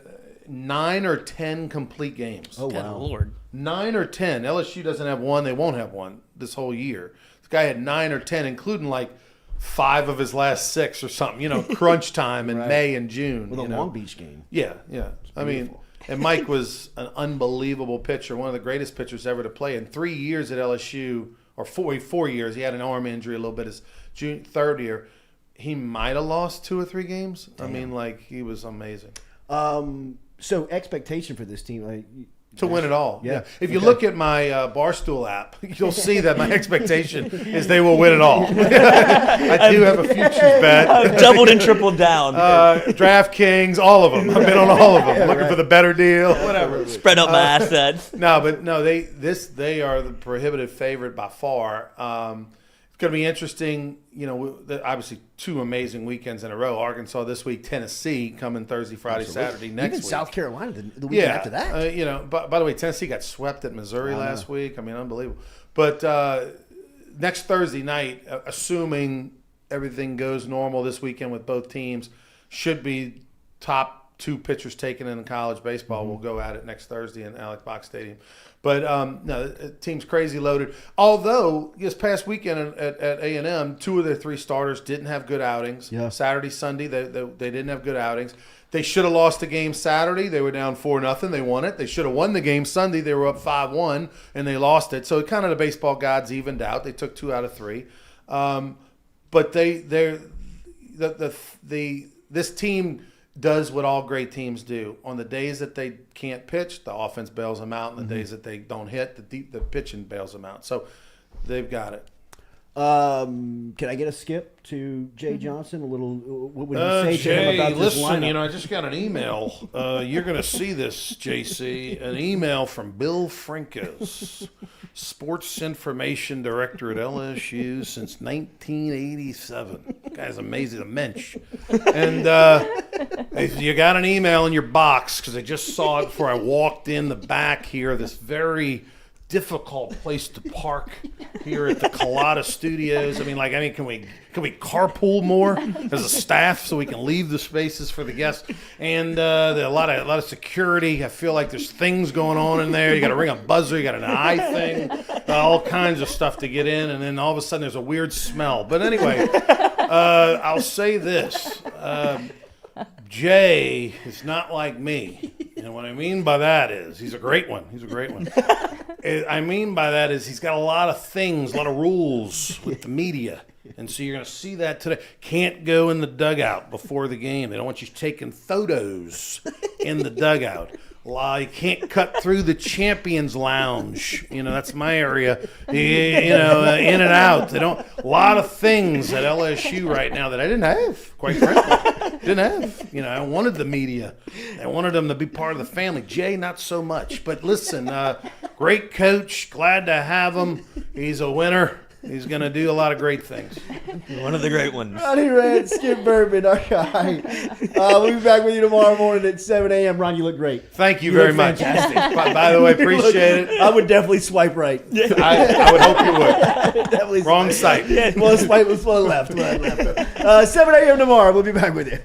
9 or 10 complete games. Oh, wow. Lord. 9 or 10. LSU doesn't have one. They won't have one this whole year. This guy had 9 or 10, including like 5 of his last 6 or something, crunch time in May and June. With a Long Beach game. Yeah. I mean, and Mike was an unbelievable pitcher, one of the greatest pitchers ever to play. In 3 years at LSU, or 4 years, he had an arm injury a little bit his third year. He might have lost 2 or 3 games. Damn. I mean, he was amazing. So expectation for this team, to win it all. Yeah. If you look at my Barstool app, you'll see that my expectation is they will win it all. I do have a futures bet. I've doubled and tripled down. DraftKings, all of them. I've been on all of them, looking for the better deal, whatever. Spread out my assets. They are the prohibitive favorite by far. It's going to be interesting. Obviously 2 amazing weekends in a row. Arkansas this week, Tennessee coming Thursday, Friday, Saturday next week. South Carolina the week after that. By the way, Tennessee got swept at Missouri last week. I mean, unbelievable. But next Thursday night, assuming everything goes normal this weekend with both teams, should be top 2 pitchers taken in college baseball. We'll go at it next Thursday in Alex Box Stadium. But no, the team's crazy loaded. Although this past weekend at A&M, 2 of their 3 starters didn't have good outings. Yeah. Saturday, Sunday, they didn't have good outings. They should have lost the game Saturday. They were down 4-0. They won it. They should have won the game Sunday. They were up 5-1, and they lost it. So kind of the baseball gods evened out. They took 2 out of 3. But this team does what all great teams do. On the days that they can't pitch, the offense bails them out. And the days that they don't hit, the pitching bails them out. So they've got it. Can I get a skip to Jay Johnson? A little. What would you say Jay, to him about this listen, lineup? I just got an email. You're going to see this, JC. An email from Bill Frinkes, Sports Information Director at LSU since 1987. Guy's amazing, a mensch. And you got an email in your box, because I just saw it before I walked in the back here, this very difficult place to park here at the Culotta Studios. Can we carpool more as a staff so we can leave the spaces for the guests? And a lot of security. I feel like there's things going on in there. You got to ring a buzzer. You got an eye thing. All kinds of stuff to get in, and then all of a sudden there's a weird smell. But anyway, I'll say this. Jay is not like me. And what I mean by that is he's a great one. I mean by that is he's got a lot of things, a lot of rules with the media. And so you're going to see that today. Can't go in the dugout before the game. They don't want you taking photos in the dugout. You can't cut through the Champions Lounge. That's my area. In and out. They don't. A lot of things at LSU right now that I didn't have, quite frankly. Didn't have. I wanted the media. I wanted them to be part of the family. Jay, not so much. But listen, great coach. Glad to have him. He's a winner. He's going to do a lot of great things. One of the great ones. Ronnie Red, Skip Bourbon, our guy. We'll be back with you tomorrow morning at 7 a.m. Ron, you look great. Thank you very much. Fantastic. By the way, appreciate it. I would definitely swipe right. I would hope you would. Definitely Wrong site. Well, swipe left. 7 a.m. tomorrow. We'll be back with you.